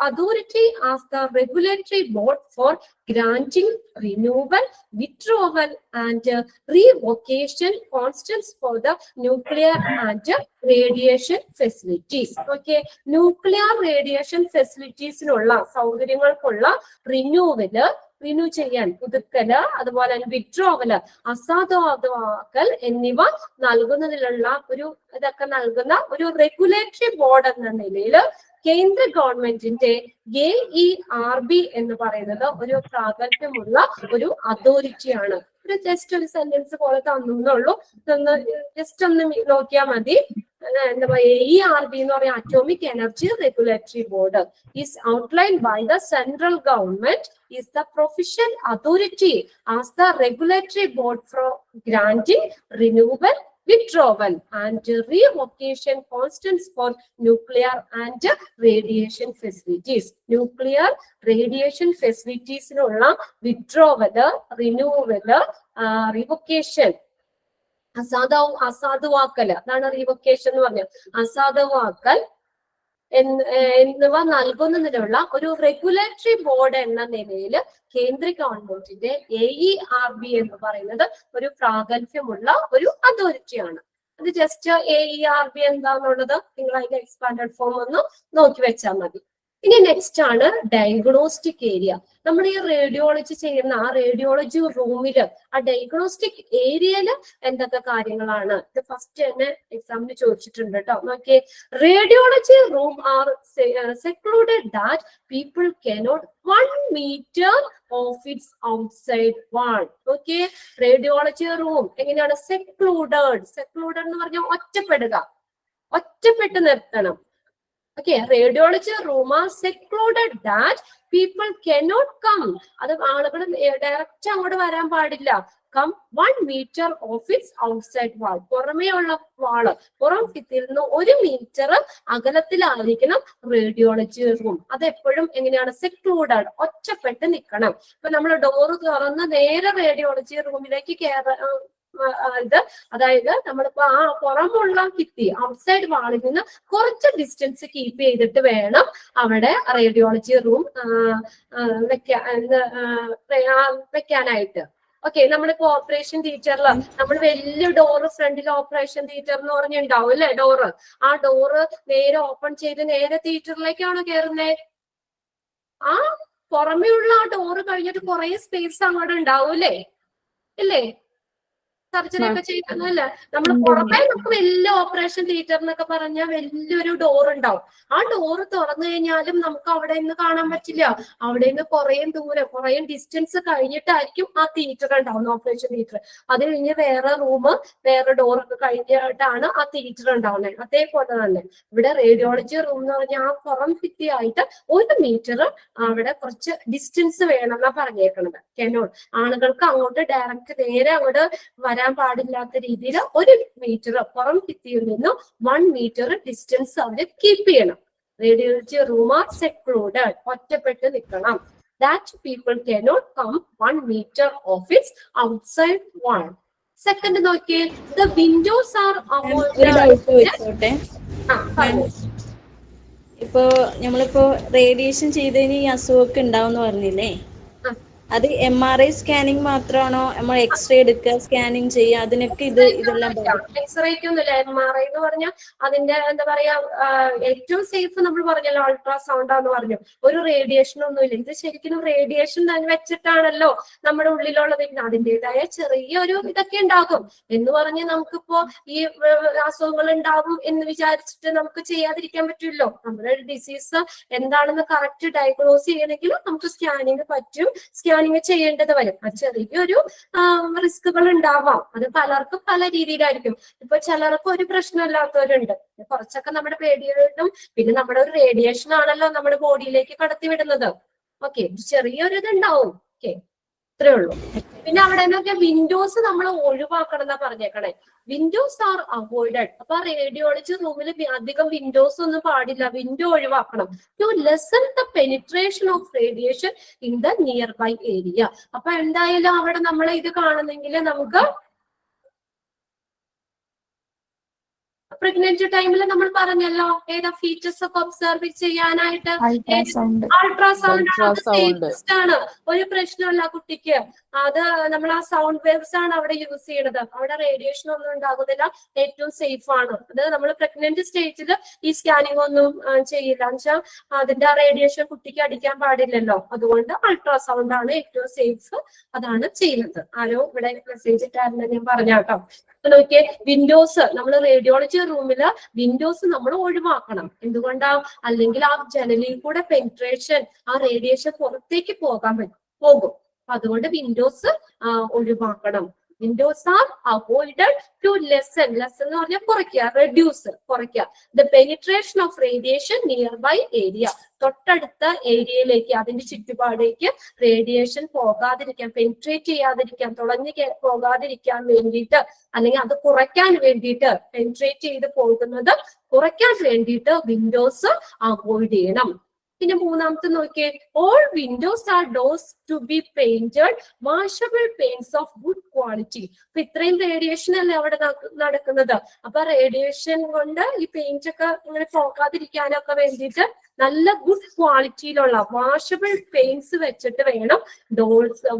Speaker 1: authority as the regulatory board for granting renewal, withdrawal, and revocation constants for the nuclear and radiation facilities. Okay, nuclear radiation facilities nulla saugharyangalkulla renewal, renew ചെയ്യാൻ, പുതുക്കല്, അതുപോലെ തന്നെ വിഡ്രോവല്, അസാധുവാക്കൽ എന്നിവ നൽകുന്നതിലുള്ള ഇതൊക്കെ നൽകുന്ന ഒരു regulatory board എന്ന നിലയിൽ കേന്ദ്ര ഗവൺമെന്റിന്റെ AERB എന്ന് പറയുന്നത് ഒരു പ്രാഗൽഭ്യമുള്ള ഒരു അതോറിറ്റിയാണ്. ഒരു ജസ്റ്റ് ഒരു സെന്റൻസ് പോലെ തന്നുള്ളൂ, ഇതൊന്ന് ജസ്റ്റ് ഒന്ന് നോക്കിയാൽ മതി. എന്താ പറയുക, AERB എന്ന് പറയുന്ന atomic energy regulatory board is outline by the central government, is the professional authority as the regulatory board for granting renewal, withdrawal, and revocation constants for nuclear and radiation facilities. Nuclear radiation facilities nulla withdrawal, renewal, revocation, അസാധുവാക്കൽ, അതാണ് റിവൊക്കേഷൻ എന്ന് പറഞ്ഞത്. അസാധുവാക്കൽ എന്നിവ നൽകുന്നതിനുള്ള ഒരു regulatory board എന്ന നിലയിൽ കേന്ദ്ര ഗവൺമെന്റിന്റെ AERB എന്ന് പറയുന്നത് ഒരു പ്രാഗൽഭ്യമുള്ള ഒരു അതോറിറ്റിയാണ്. അത് ജസ്റ്റ് AERB എന്താന്നുള്ളത് നിങ്ങൾ അതിന്റെ എക്സ്പാൻഡഡ് ഫോം ഒന്ന് നോക്കി വെച്ചാൽ മതി. ഇനി നെക്സ്റ്റ് ആണ് ഡയഗ്നോസ്റ്റിക് ഏരിയ. നമ്മൾ ഈ റേഡിയോളജി ചെയ്യുന്ന ആ റേഡിയോളജി റൂമില്, ആ ഡയഗ്നോസ്റ്റിക് ഏരിയയില് എന്തൊക്കെ കാര്യങ്ങളാണ്, ഇത് ഫസ്റ്റ് തന്നെ എക്സാമിന് ചോദിച്ചിട്ടുണ്ട് കേട്ടോ. നോക്കിയേ, radiology room are secluded that people cannot 1 meter of its outside wall. Okay, radiology room എങ്ങനെയാണ്? സെക്ലൂഡഡ്. സെക്ലൂഡഡ് എന്ന് പറഞ്ഞാൽ ഒറ്റപ്പെടുക, ഒറ്റപ്പെട്ട് നിർത്തണം. Okay, radiology room are secluded that people cannot come. അത് ആളുകൾ ഡയറക്റ്റ് അങ്ങോട്ട് വരാൻ പാടില്ല. Come 1 meter of its outside wall. പുറമേ ഉള്ള വാള്, പുറം ഭിത്തിയിൽ നിന്ന് 1 meter അകലത്തിലായിരിക്കണം റേഡിയോളജി റൂം. അതെപ്പോഴും എങ്ങനെയാണ്? സെക്ലൂഡഡ്, ഒറ്റപ്പെട്ട് നിൽക്കണം. ഇപ്പൊ നമ്മൾ ഡോറ് തുറന്ന് നേരെ റേഡിയോളജി റൂമിലേക്ക് അതായത് നമ്മളിപ്പോ ആ പുറമുള്ള ഭിത്തി, ഔട്ട്സൈഡ് വാളിൽ നിന്ന് കുറച്ച് ഡിസ്റ്റൻസ് കീപ്പ് ചെയ്തിട്ട് വേണം അവിടെ റേഡിയോളജി റൂം വെക്കാനായിട്ട്. ഓക്കെ, നമ്മളിപ്പോ ഓപ്പറേഷൻ തിയേറ്ററിൽ നമ്മൾ വലിയ ഡോറ് ഫ്രണ്ടിൽ ഓപ്പറേഷൻ തിയേറ്റർ എന്ന് പറഞ്ഞിട്ടുണ്ടാവും അല്ലെ, ഡോറ്. ആ ഡോറ് നേരെ ഓപ്പൺ ചെയ്ത് നേരെ തിയേറ്ററിലേക്കാണോ കയറുന്നത്? ആ പുറമെയുള്ള ആ ഡോറ് കഴിഞ്ഞിട്ട് കുറെ സ്പേസ് അങ്ങോട്ട് ഉണ്ടാവും അല്ലേ, ഇല്ലേ? സർജറി ഒക്കെ ചെയ്യുന്നതല്ല നമ്മൾ പുറമെ. നമുക്ക് വലിയ ഓപ്പറേഷൻ തിയേറ്റർ എന്നൊക്കെ പറഞ്ഞാൽ വലിയൊരു ഡോർ ഉണ്ടാവും. ആ ഡോറ് തുറന്നു കഴിഞ്ഞാലും നമുക്ക് അവിടെ നിന്ന് കാണാൻ പറ്റില്ല. അവിടെ നിന്ന് കുറെ ദൂരം, കുറെ ഡിസ്റ്റൻസ് കഴിഞ്ഞിട്ടായിരിക്കും ആ തിയേറ്റർ ഉണ്ടാവുന്നത്, ഓപ്പറേഷൻ തിയേറ്റർ. അത് കഴിഞ്ഞ് വേറെ റൂം, വേറെ ഡോറൊക്കെ കഴിഞ്ഞിട്ടാണ് ആ തിയേറ്റർ ഉണ്ടാവുന്നത്. അതേപോലെ തന്നെ ഇവിടെ റേഡിയോളജി റൂം എന്ന് പറഞ്ഞാൽ ആ പുറം ഭിത്തിയായിട്ട് 1 meter അവിടെ കുറച്ച് ഡിസ്റ്റൻസ് വേണം എന്നാ പറഞ്ഞേക്കണത്. കെനോൾ ആളുകൾക്ക് അങ്ങോട്ട് ഡയറക്റ്റ് നേരെ അങ്ങോട്ട് വരാൻ പാടില്ലാത്ത രീതിയിൽ 1 meter പുറം ഭിത്തിയിൽ നിന്നും 1 meter ഡിസ്റ്റൻസ് അവര് കീപ്പ് ചെയ്യണം. റേഡിയോളജി റൂം ആർ സെക്ലൂഡഡ്, ഒറ്റപ്പെട്ട് നിൽക്കണം. That people cannot come 1 meter of its outside wall. Second നോക്കിയേ, ദ വിൻഡോസ് ആർ
Speaker 3: ഇപ്പൊ നമ്മളിപ്പോ റേഡിയേഷൻ ചെയ്തതിന് ഈ അസുഖമൊക്കെ ഉണ്ടാവും പറഞ്ഞില്ലേ, അത് MRI സ്കാനിങ് മാത്രമാണോ? നമ്മൾ എക്സ്റേ എടുക്കുക, സ്കാനിങ് ചെയ്യുക, അതിനൊക്കെ ഇതെല്ലാം
Speaker 1: എക്സ്റേക്ക് ഒന്നുമില്ല. MRI എന്ന് പറഞ്ഞാൽ അതിന്റെ എന്താ പറയാ, ഏറ്റവും സേഫ് നമ്മൾ പറഞ്ഞല്ലോ അൾട്രാസൗണ്ട് ആന്ന് പറഞ്ഞു. ഒരു റേഡിയേഷൻ ഒന്നുമില്ല. ഇത് ശരിക്കും റേഡിയേഷൻ തന്നെ വെച്ചിട്ടാണല്ലോ നമ്മുടെ ഉള്ളിലുള്ളത്. അതിൻ്റെതായ ചെറിയൊരു ഇതൊക്കെ ഉണ്ടാകും എന്ന് പറഞ്ഞ് നമുക്കിപ്പോ ഈ അസുഖങ്ങൾ ഉണ്ടാകും എന്ന് വിചാരിച്ചിട്ട് നമുക്ക് ചെയ്യാതിരിക്കാൻ പറ്റില്ലല്ലോ. നമ്മുടെ ഡിസീസ് എന്താണെന്ന് കറക്റ്റ് ഡയഗ്നോസ് ചെയ്യണമെങ്കിൽ നമുക്ക് സ്കാനിങ് പറ്റും, സ്കാനിങ് ചെയ്യേണ്ടത് വരും. അത് ചെറിയൊരു റിസ്കുകൾ ഉണ്ടാവാം. അത് പലർക്കും പല രീതിയിലായിരിക്കും. ഇപ്പൊ ചിലർക്ക് ഒരു പ്രശ്നമില്ലാത്തവരുണ്ട്. കുറച്ചൊക്കെ നമ്മുടെ പേടികളും പിന്നെ നമ്മുടെ ഒരു റേഡിയേഷൻ ആണല്ലോ നമ്മുടെ ബോഡിയിലേക്ക് കടത്തി വിടുന്നത്. ഓക്കെ, ചെറിയൊരു ഇതുണ്ടാവും. ഓക്കെ, ഇത്രേ ഉള്ളൂ. പിന്നെ അവിടെ എന്നൊക്കെ വിൻഡോസ് നമ്മൾ ഒഴിവാക്കണം എന്നാ പറഞ്ഞേക്കണേ. Windows are avoided. അപ്പൊ റേഡിയോളജി റൂമിൽ അധികം വിൻഡോസ് ഒന്നും പാടില്ല, വിൻഡോ ഒഴിവാക്കണം. To lessen the penetration of radiation in the nearby area. അപ്പൊ എന്തായാലും അവിടെ നമ്മൾ ഇത് കാണുന്നെങ്കിൽ നമുക്ക് പ്രഗ്നന്റ് ടൈമിൽ നമ്മൾ പറഞ്ഞല്ലോ ഏതാ ഫീച്ചേഴ്സ് ഒക്കെ ഒബ്സർവ് ചെയ്യാനായിട്ട് അൾട്രാസൗണ്ട് ആണ്. ഒരു പ്രശ്നമല്ല കുട്ടിക്ക്. അത് നമ്മൾ ആ സൗണ്ട് വേവ്സ് ആണ് അവിടെ യൂസ് ചെയ്യണത്. അവിടെ റേഡിയേഷൻ ഒന്നും ഉണ്ടാകുന്നില്ല, ഏറ്റവും സേഫ് ആണ്. അത് നമ്മൾ പ്രഗ്നന്റ് സ്റ്റേജിൽ ഈ സ്കാനിങ് ഒന്നും ചെയ്യില്ല വെച്ചാൽ അതിന്റെ ആ റേഡിയേഷൻ കുട്ടിക്ക് അടിക്കാൻ പാടില്ലല്ലോ. അതുകൊണ്ട് അൾട്രാസൗണ്ട് ആണ് ഏറ്റവും സേഫ്, അതാണ് ചെയ്യുന്നത്. ആരോ ഇവിടെ മെസ്സേജ് ഇട്ടായിരുന്നു, ഞാൻ പറഞ്ഞാട്ടോ. നോക്കിയേ, വിൻഡോസ് നമ്മൾ റേഡിയോളജി റൂമില് വിൻഡോസ് നമ്മൾ ഒഴിവാക്കണം. എന്തുകൊണ്ടാ? അല്ലെങ്കിൽ ആ ജനലിൽ കൂടെ പെനിട്രേഷൻ, ആ റേഡിയേഷൻ പുറത്തേക്ക് പോകും. അതുകൊണ്ട് വിൻഡോസ് ഒഴിവാക്കണം. Windows are avoided to lessen എന്ന് പറഞ്ഞാൽ കുറയ്ക്കുക, കുറയ്ക്കുക the penetration of radiation nearby area. തൊട്ടടുത്ത ഏരിയയിലേക്ക്, അതിന്റെ ചുറ്റുപാടേക്ക് റേഡിയേഷൻ പോകാതിരിക്കാൻ, പെനിട്രേറ്റ് ചെയ്യാതിരിക്കാൻ, തുളഞ്ഞു പോകാതിരിക്കാൻ വേണ്ടിയിട്ട്, അല്ലെങ്കിൽ അത് കുറയ്ക്കാൻ വേണ്ടിയിട്ട്, പെനിട്രേറ്റ് ചെയ്ത് പോകുന്നത് കുറയ്ക്കാൻ വേണ്ടിയിട്ട് വിൻഡോസ് അവോയ്ഡ് ചെയ്യണം. പിന്നെ മൂന്നാമത്തെ നോക്കിയേ, all windows are doors to be painted washable paints of good quality. അപ്പൊ ഇത്രയും റേഡിയേഷൻ അല്ലേ അവിടെ നടക്കുന്നത്. അപ്പൊ റേഡിയേഷൻ കൊണ്ട് ഈ പെയിന്റ് ഒക്കെ ഇങ്ങനെ പോകാതിരിക്കാനൊക്കെ വേണ്ടിയിട്ട് നല്ല ഗുഡ് ക്വാളിറ്റിയിലുള്ള വാഷബിൾ പെയിന്റ്സ് വെച്ചിട്ട് വേണം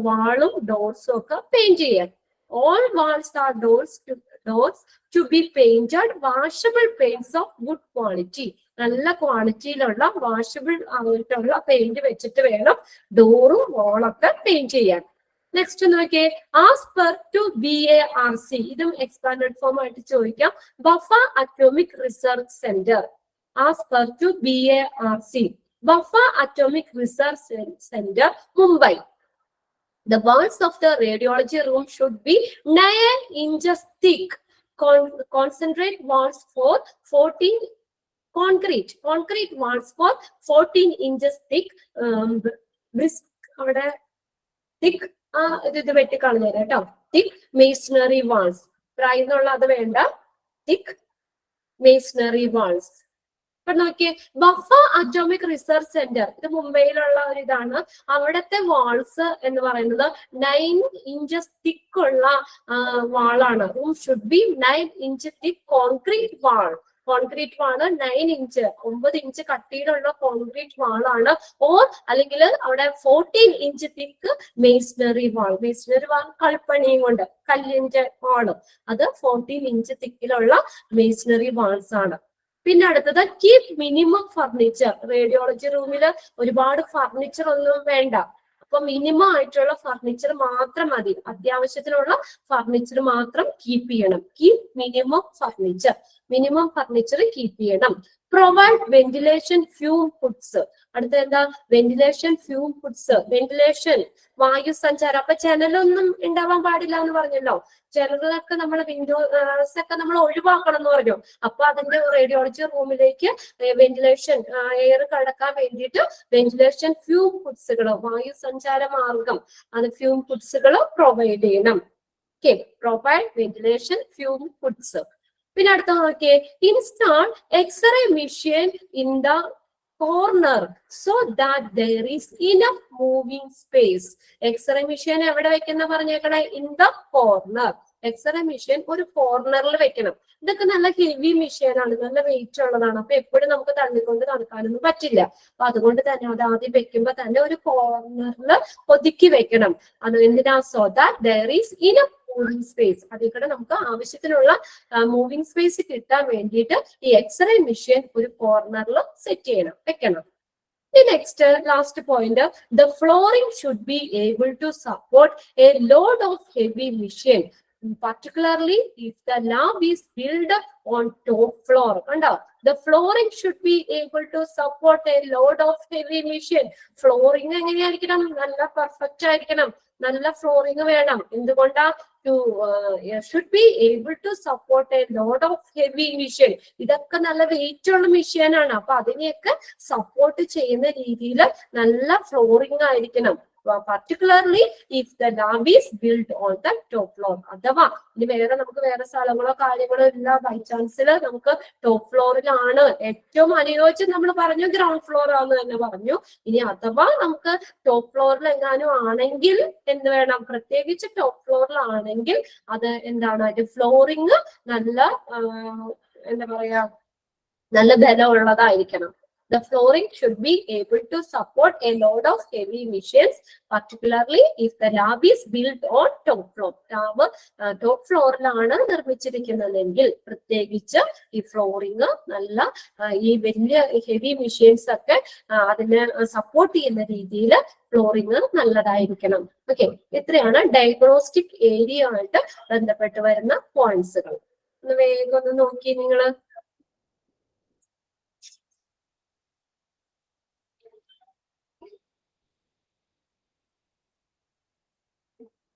Speaker 1: വാളും ഡോർസും ഒക്കെ പെയിന്റ് ചെയ്യാൻ. All walls are doors to be painted washable paints of good quality. നല്ല ക്വാളിറ്റിയിലുള്ള വാഷബിൾ ആയിട്ടുള്ള പെയിന്റ് വെച്ചിട്ട് വേണം ഡോറും വാളൊക്കെ പെയിന്റ് ചെയ്യാൻ. നെക്സ്റ്റ് നോക്കിയേ, ആസ് പെർ ടു BARC. ഇതും എക്സ്പാൻഡഡ് ഫോം ആയിട്ട് ചോദിക്കാം. Bhabha atomic research centre. As per to BARC, Bhabha atomic research centre, Mumbai. The walls of the radiology room should be 9 inches thick. Concentrate walls for 14 concrete walls for 14 inches thick. അവിടെ thick ഇത് വെട്ടിക്കളഞ്ഞു കേട്ടോ. thick masonry walls. പ്രായന്നുള്ള അത് വേണ്ട, thick masonry walls. അപ്പൊ നോക്കിയേ, buffer atomic research centre, ഇത് മുംബൈയിലുള്ള ഒരു ഇതാണ്. അവിടുത്തെ വാൾസ് എന്ന് പറയുന്നത് 9 inches thick ഉള്ള വാളാണ്. Room should be 9 inch thick concrete wall. Concrete wall 9 inch 9 inch കട്ടിയിലുള്ള കോൺക്രീറ്റ് വാളാണ്. അല്ലെങ്കിൽ അവിടെ 14 inch thick masonry wall. Masonry wall കൽപ്പണിയും കൊണ്ട്, കല്ലിന്റെ വാള്, അത് 14 inch thickലുള്ള മേസണറി വാൾസ് ആണ്. പിന്നെ അടുത്തത് കീപ് മിനിമം ഫർണിച്ചർ. റേഡിയോളജി റൂമിൽ ഒരുപാട് ഫർണിച്ചർ ഒന്നും വേണ്ട. അപ്പൊ മിനിമം ആയിട്ടുള്ള ഫർണിച്ചർ മാത്രം മതി. അത്യാവശ്യത്തിനുള്ള ഫർണിച്ചർ മാത്രം കീപ്പ് ചെയ്യണം. കീപ് മിനിമം ഫർണിച്ചർ കീപ്പ് ചെയ്യണം. Provide ventilation fume hoods. അടുത്ത എന്താ? Ventilation fume ഹുഡ്സ്. വെന്റിലേഷൻ, വായു സഞ്ചാരം. അപ്പൊ ജനലൊന്നും ഉണ്ടാവാൻ പാടില്ല എന്ന് പറഞ്ഞല്ലോ. ജനലൊക്കെ നമ്മൾ വിൻഡോസ് ഒക്കെ നമ്മൾ ഒഴിവാക്കണം എന്ന് പറഞ്ഞു. അപ്പൊ അതിന്റെ റേഡിയോളജി റൂമിലേക്ക് വെന്റിലേഷൻ എയർ കടക്കാൻ വേണ്ടിയിട്ട് വെന്റിലേഷൻ ഫ്യൂം ഹുഡ്സുകൾ, വായു സഞ്ചാര മാർഗം, അത് ഫ്യൂം ഹുഡ്സുകൾ പ്രൊവൈഡ് ചെയ്യണം. Okay, provide ventilation fume hoods. പിന്നെ അടുത്ത നോക്കിയേ, install X ray machine in the corner so that there is enough moving space. X ray machine എവിടെ വെക്കുന്ന പറഞ്ഞേക്കണേ? In the corner. X ray machine ഒരു കോർണറിൽ വെക്കണം. ഇതൊക്കെ നല്ല ഹെവി മെഷീനാണ്, നല്ല വെയിറ്റ് ഉള്ളതാണ്. അപ്പൊ എപ്പോഴും നമുക്ക് തള്ളിക്കൊണ്ട് നടക്കാനൊന്നും പറ്റില്ല. അപ്പൊ അതുകൊണ്ട് തന്നെ അത് ആദ്യം വെക്കുമ്പോ തന്നെ ഒരു കോർണറിൽ ഒതുക്കി വെക്കണം. അത് എന്തിനാ? So that there is enough moving space. അതിൽ കൂടെ നമുക്ക് ആവശ്യത്തിനുള്ള മൂവിംഗ് സ്പേസ് കിട്ടാൻ വേണ്ടിയിട്ട് ഈ എക്സ്റേ മെഷീൻ ഒരു കോർണറിൽ സെറ്റ് ചെയ്യണം, വെക്കണം. Next last point, the flooring should be able to support a load of heavy machine, particularly if the lab is built on top floor. കണ്ടോ? The flooring should be able to support a load of heavy machine. Flooring എങ്ങനെയായിരിക്കണം? നല്ല perfect ആയിരിക്കണം, നല്ല flooring വേണം. എന്തുകൊണ്ടാ? should be able to support a load of heavy machine. ഇതൊക്കെ നല്ല wait ഉള്ള മെഷീനാണ്. അപ്പൊ അതിനെയൊക്കെ സപ്പോർട്ട് ചെയ്യുന്ന രീതിയിൽ നല്ല ഫ്ലോറിംഗ് ആയിരിക്കണം. particularly if the lab is built on the top floor. അഥവാ ഇനി നമുക്ക് വേറെ സ്ഥലങ്ങളോ കാര്യങ്ങളോ ഇല്ല, ബൈ ചാൻസിൽ നമുക്ക് ടോപ്പ് ഫ്ലോറിലാണ് ഏറ്റവും അനുയോജ്യം, നമ്മൾ പറഞ്ഞു ഗ്രൗണ്ട് ഫ്ലോർ ആണെന്ന് തന്നെ പറഞ്ഞു. ഇനി അഥവാ നമുക്ക് ടോപ്പ് ഫ്ലോറിൽ എങ്ങാനും ആണെങ്കിൽ എന്ത് വേണം, പ്രത്യേകിച്ച് ടോപ്പ് ഫ്ലോറിലാണെങ്കിൽ അത് എന്താണ്, അതിന്റെ ഫ്ലോറിങ് നല്ല എന്താ പറയാ, നല്ല ബലമുള്ളതായിരിക്കണം. The flooring should be able to support a load of heavy machines, particularly if the lab is built on top floor. Lab top floorലാണ് നിർമ്മിച്ചിരിക്കുന്നതെങ്കിൽ പ്രത്യേകിച്ച് ഈ ഫ്ലോറിങ് നല്ല ഈ വലിയ ഹെവി മെഷീൻസ് ഒക്കെ അതിനെ സപ്പോർട്ട് ചെയ്യുന്ന രീതിയിൽ ഫ്ലോറിങ് നല്ലതായിരിക്കണം. ഓക്കെ, ഇത്രയാണ് ഡയഗ്നോസ്റ്റിക് ഏരിയ ആയിട്ട് ബന്ധപ്പെട്ട് വരുന്ന പോയിന്റ്സുകൾ. ഒന്ന് വേഗം ഒന്ന് നോക്കി നിങ്ങള്.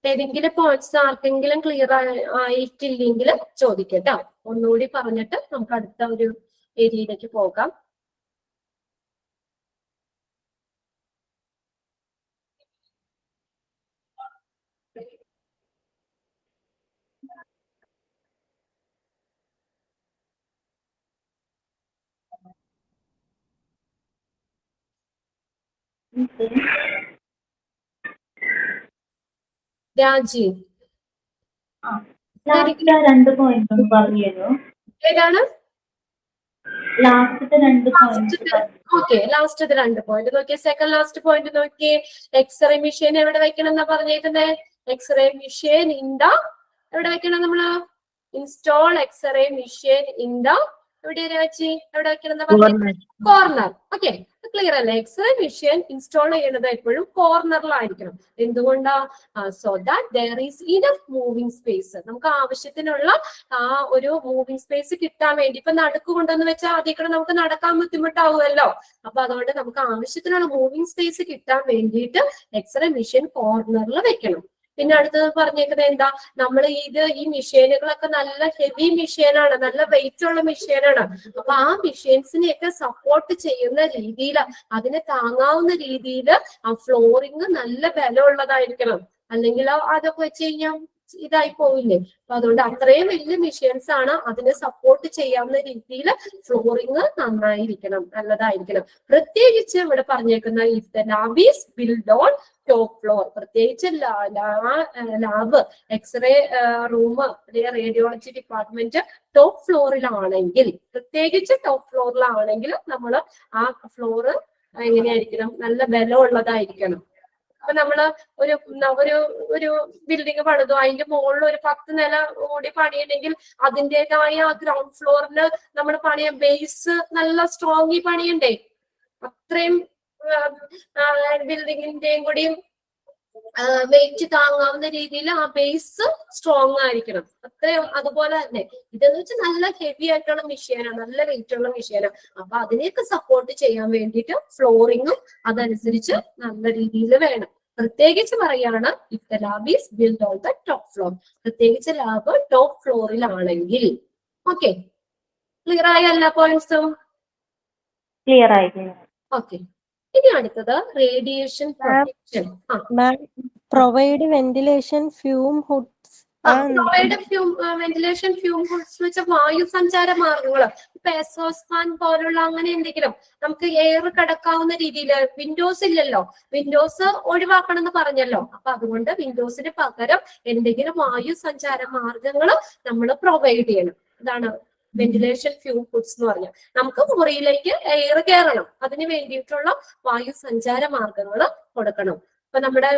Speaker 1: ഏതെങ്കിലും പോയിന്റ്സ് ആർക്കെങ്കിലും ക്ലിയർ ആയിട്ടില്ലെങ്കിൽ ചോദിക്കട്ടോ. ഒന്നുകൂടി പറഞ്ഞിട്ട് നമുക്ക് അടുത്ത ഒരു ഏരിയയിലേക്ക് പോകാം. രാജീവ്,
Speaker 6: രണ്ട് പോയിന്റ് പറഞ്ഞു.
Speaker 1: ഏതാണ്
Speaker 6: ലാസ്റ്റത്തെ രണ്ട് പോയിന്റ്?
Speaker 1: ഓക്കെ, ലാസ്റ്റത്തെ രണ്ട് പോയിന്റ് നോക്കിയേ. സെക്കൻഡ് ലാസ്റ്റ് പോയിന്റ് നോക്കിയേ. എക്സ്റേ മെഷീൻ എവിടെ വെക്കണം എന്നാ പറഞ്ഞേക്കുന്നത്? എക്സ്റേ മെഷീൻ ഇൻ ദ എവിടെ വെക്കണം നമ്മള്? Install x-ray machine in the എവിടെ രാജി, എവിടെ വെക്കണം എന്നാ പറഞ്ഞത്? കോർണർ. ഓക്കെ, ക്ലിയർ അല്ലേ? എക്സ്റേ മെഷീൻ ഇൻസ്റ്റാൾ ചെയ്യുന്നത് എപ്പോഴും കോർണറിലായിരിക്കണം. എന്തുകൊണ്ടാ? So that there is enough moving space. നമുക്ക് ആവശ്യത്തിനുള്ള ആ ഒരു മൂവിംഗ് സ്പേസ് കിട്ടാൻ വേണ്ടി, ഇപ്പൊ നടുക്ക് കൊണ്ടുവന്ന് വെച്ചാൽ ആദ്യം നമുക്ക് നടക്കാൻ ബുദ്ധിമുട്ടാവുമല്ലോ. അപ്പൊ അതുകൊണ്ട് നമുക്ക് ആവശ്യത്തിനുള്ള മൂവിംഗ് സ്പേസ് കിട്ടാൻ വേണ്ടിയിട്ട് എക്സ്റേ മെഷീൻ കോർണറിൽ വെക്കണം. പിന്നെ അടുത്തത് പറഞ്ഞേക്കുന്നത് എന്താ, നമ്മൾ ഈ മെഷീനുകളൊക്കെ നല്ല ഹെവി മെഷീനാണ്, നല്ല വെയിറ്റ് ഉള്ള മെഷീനാണ്. അപ്പൊ ആ മെഷീൻസിനെയൊക്കെ സപ്പോർട്ട് ചെയ്യുന്ന രീതിയിൽ, അതിനെ താങ്ങാവുന്ന രീതിയിൽ ആ ഫ്ലോറിങ് നല്ല ബലമുള്ളതായിരിക്കണം. അല്ലെങ്കിൽ അതൊക്കെ വെച്ച് കഴിഞ്ഞാൽ ഇതായി പോവില്ലേ. അപ്പൊ അതുകൊണ്ട് അത്രയും വലിയ മെഷീൻസ് ആണ്, അതിനെ സപ്പോർട്ട് ചെയ്യാവുന്ന രീതിയിൽ ഫ്ലോറിങ് നന്നായിരിക്കണം, നല്ലതായിരിക്കണം. പ്രത്യേകിച്ച് ഇവിടെ പറഞ്ഞേക്കുന്ന if the lab is build on top floor, പ്രത്യേകിച്ച് lab X ray room radiology department top ഫ്ലോറിലാണെങ്കിൽ, പ്രത്യേകിച്ച് ടോപ്പ് ഫ്ലോറിലാണെങ്കിൽ നമ്മൾ ആ ഫ്ലോറ് എങ്ങനെയായിരിക്കണം? നല്ല ബലമുള്ളതായിരിക്കണം. അപ്പൊ നമ്മള് ഒരു ബിൽഡിംഗ് പണിതു, അതിന്റെ മുകളിൽ ഒരു 10 നില കൂടി പണിയണമെങ്കിൽ അതിൻ്റെതായ ആ ഗ്രൗണ്ട് ഫ്ലോറിൽ നമ്മൾ പണിയ ബേസ് നല്ല സ്ട്രോങ് പണിയണ്ടേ? അത്രയും ബിൽഡിങ്ങിന്റെയും കൂടി വെയിറ്റ് താങ്ങാവുന്ന രീതിയിൽ ആ ബേസ് സ്ട്രോങ് ആയിരിക്കണം. അത്രയും അതുപോലെ തന്നെ ഇതെന്ന് വെച്ചാൽ നല്ല ഹെവി ആയിട്ടുള്ള മെഷീനാണ്, നല്ല വെയിറ്റ് ഉള്ള മെഷീനാണ്. അപ്പൊ അതിനെയൊക്കെ സപ്പോർട്ട് ചെയ്യാൻ വേണ്ടിയിട്ട് ഫ്ലോറിങ്ങും അതനുസരിച്ച് നല്ല രീതിയിൽ വേണം. പ്രത്യേകിച്ച് പറയാണ് if the lab is build on the top floor, പ്രത്യേകിച്ച് ലാബ് ടോപ്പ് ഫ്ലോറിലാണെങ്കിൽ. ഓക്കെ, ക്ലിയർ ആയ എല്ലാ പോയിന്റ്സും?
Speaker 6: ക്ലിയർ ആയി.
Speaker 1: ഓക്കെ, ഇനി അടുത്തത് radiation protection.
Speaker 7: Provide ventilation fume hoods.
Speaker 1: Provide ventilation fume hoods വെച്ച വായു സഞ്ചാര മാർഗങ്ങള്, ഇപ്പൊ എക്സോസ് ഫാൻ പോലുള്ള അങ്ങനെ എന്തെങ്കിലും നമുക്ക് എയർ കടക്കാവുന്ന രീതിയിൽ. വിൻഡോസ് ഇല്ലല്ലോ, വിൻഡോസ് ഒഴിവാക്കണം എന്ന് പറഞ്ഞല്ലോ. അപ്പൊ അതുകൊണ്ട് വിൻഡോസിന് പകരം എന്തെങ്കിലും വായു സഞ്ചാര മാർഗങ്ങൾ നമ്മൾ പ്രൊവൈഡ് ചെയ്യണം. ഇതാണ് വെന്റിലേഷൻ ഫ്യൂം ഹുഡ്സ് എന്ന് പറഞ്ഞാൽ. നമുക്ക് മുറിയിലേക്ക് എയർ കയറണം, അതിന് വേണ്ടിയിട്ടുള്ള വായു സഞ്ചാര മാർഗങ്ങൾ കൊടുക്കണം. ഇപ്പൊ നമ്മുടെ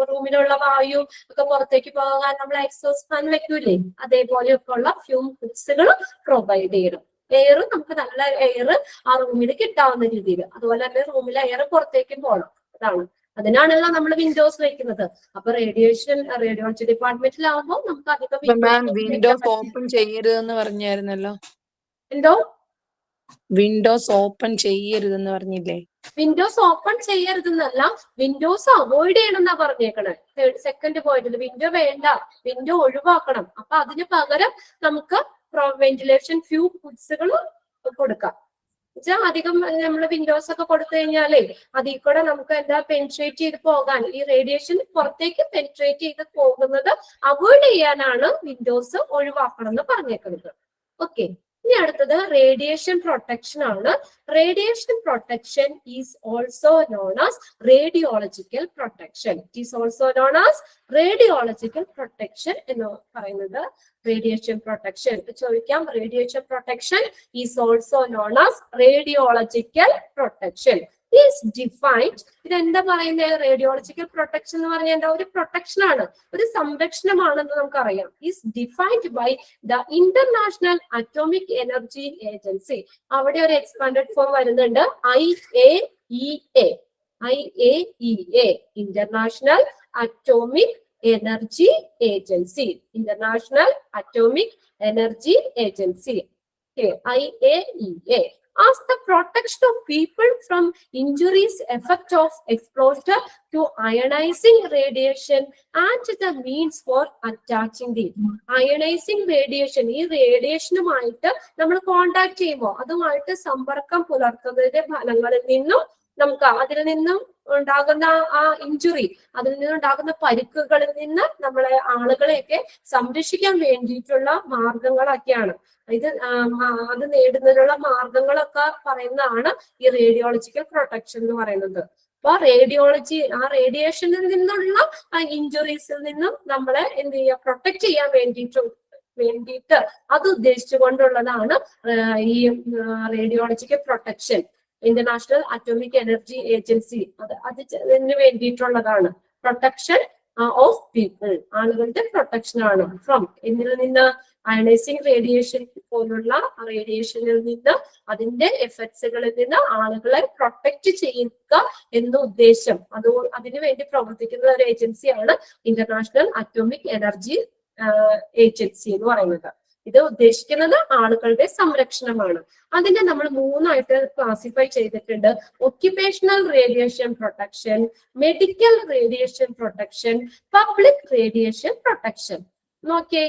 Speaker 1: റൂമിലുള്ള വായു ഒക്കെ പുറത്തേക്ക് പോകാൻ നമ്മൾ എക്സോസ് ഫാൻ വെക്കൂലേ, അതേപോലെയൊക്കെ ഉള്ള ഫ്യൂം ഹുഡ്സുകൾ പ്രൊവൈഡ് ചെയ്യണം. എയർ നമുക്ക് നല്ല എയർ ആ റൂമിൽ കിട്ടാവുന്ന രീതിയിൽ, അതുപോലെ തന്നെ റൂമിലെ എയർ പുറത്തേക്കും പോകണം. അതാണ്, അതിനാണല്ലോ നമ്മൾ വിൻഡോസ് വെക്കുന്നത്. അപ്പൊ റേഡിയോളജി ഡിപ്പാർട്ട്മെന്റിലാവുമ്പോൾ നമുക്ക് അധികം
Speaker 8: വിൻഡോസ് ഓപ്പൺ ചെയ്യരുതെന്ന് പറഞ്ഞായിരുന്നല്ലോ.
Speaker 1: എന്തോ
Speaker 8: വിൻഡോസ് ഓപ്പൺ ചെയ്യരുതെന്ന് പറഞ്ഞില്ലേ?
Speaker 1: വിൻഡോസ് ഓപ്പൺ ചെയ്യരുതെന്നല്ല, വിൻഡോസ് അവോയ്ഡ് ചെയ്യണം എന്നാ പറഞ്ഞേക്കണേ. സെക്കൻഡ് പോയിന്റിൽ വിൻഡോ വേണ്ട, വിൻഡോ ഒഴിവാക്കണം. അപ്പൊ അതിന് പകരം നമുക്ക് വെന്റിലേഷൻ ഫ്യൂം ഹുഡ്സുകൾ കൊടുക്കാം. വെച്ചാൽ അധികം നമ്മൾ വിൻഡോസ് ഒക്കെ കൊടുത്തു കഴിഞ്ഞാലേ അതിൽ കൂടെ നമുക്ക് എന്താ പെനിട്രേറ്റ് ചെയ്ത് പോകാൻ, ഈ റേഡിയേഷൻ പുറത്തേക്ക് പെനിട്രേറ്റ് ചെയ്ത് പോകുന്നത് അവോയ്ഡ് ചെയ്യാനാണ് വിൻഡോസ് ഒഴിവാക്കണം എന്ന് പറഞ്ഞേക്കുന്നത്. ഓക്കെ, ഇനി അടുത്തത് റേഡിയേഷൻ പ്രൊട്ടക്ഷൻ ആണ്. Radiation protection is also known as radiological protection. It is also known as radiological protection എന്ന് പറയുന്നത് റേഡിയേഷൻ പ്രൊട്ടക്ഷൻ. ചോദിക്കാം, radiation protection is also known as radiological protection is defined. ഇതെന്താ പറയുന്നത്? റേഡിയോളജിക്കൽ പ്രൊട്ടക്ഷൻ എന്ന് പറഞ്ഞാൽ എന്താ? ഒരു പ്രൊട്ടക്ഷൻ ആണ്, ഒരു സംരക്ഷണമാണെന്ന് നമുക്കറിയാം. Is defined by the international atomic energy agency. അവിടെ ഒരു എക്സ്പാൻഡഡ് ഫോം വരുന്നുണ്ട്, IAEA. IAEA, international atomic energy agency. International atomic energy agency, IAEA. As the protection of people from injuries, effect of exposure to ionizing radiation and the means for attaching the ionizing radiation. ഈ റേഡിയേഷനുമായിട്ട് നമ്മൾ contact ചെയ്യുമ്പോൾ അതുമായിട്ട് സമ്പർക്കം പുലർത്തുന്നതിന്റെ ഫലങ്ങളിൽ നിന്നും നമുക്ക് അതിൽ നിന്നും ഉണ്ടാകുന്ന ആ ഇഞ്ചുറി, അതിൽ നിന്നുണ്ടാകുന്ന പരിക്കുകളിൽ നിന്ന് നമ്മളെ ആളുകളെയൊക്കെ സംരക്ഷിക്കാൻ വേണ്ടിയിട്ടുള്ള മാർഗങ്ങളൊക്കെയാണ് ഇത്. അത് നേടുന്നതിനുള്ള മാർഗങ്ങളൊക്കെ പറയുന്നതാണ് ഈ റേഡിയോളജിക്കൽ പ്രൊട്ടക്ഷൻ എന്ന് പറയുന്നത്. അപ്പൊ റേഡിയോളജി, ആ റേഡിയേഷനിൽ നിന്നുള്ള ഇഞ്ചുറീസിൽ നിന്നും നമ്മളെ എന്ത് ചെയ്യുക, പ്രൊട്ടക്ട് ചെയ്യാൻ വേണ്ടിയിട്ട് അത് ഉദ്ദേശിച്ചുകൊണ്ടുള്ളതാണ് ഈ radiological protection. International atomic energy agency അതിന് വേണ്ടിയിട്ടുള്ളതാണ്. പ്രൊട്ടക്ഷൻ ഓഫ് പീപ്പിൾ, ആളുകളുടെ പ്രൊട്ടക്ഷൻ ആണ്. ഫ്രം എന്നിൽ നിന്ന് അയണൈസിങ് റേഡിയേഷൻ പോലുള്ള റേഡിയേഷനിൽ നിന്ന്, അതിന്റെ എഫക്ട്സുകളിൽ നിന്ന് ആളുകളെ പ്രൊട്ടക്ട് ചെയ്യുക എന്ന ഉദ്ദേശം, അതിനു വേണ്ടി പ്രവർത്തിക്കുന്ന ഒരു ഏജൻസിയാണ് ഇന്റർനാഷണൽ അറ്റോമിക് എനർജി ഏജൻസി എന്ന് പറയുന്നത്. ഇത് ഉദ്ദേശിക്കുന്നത് ആളുകളുടെ സംരക്ഷണമാണ്. അതിനെ നമ്മൾ 3ആയിട്ട് ക്ലാസിഫൈ ചെയ്തിട്ടുണ്ട്. Occupational radiation protection, medical radiation protection, public radiation protection. നോക്കിയേ,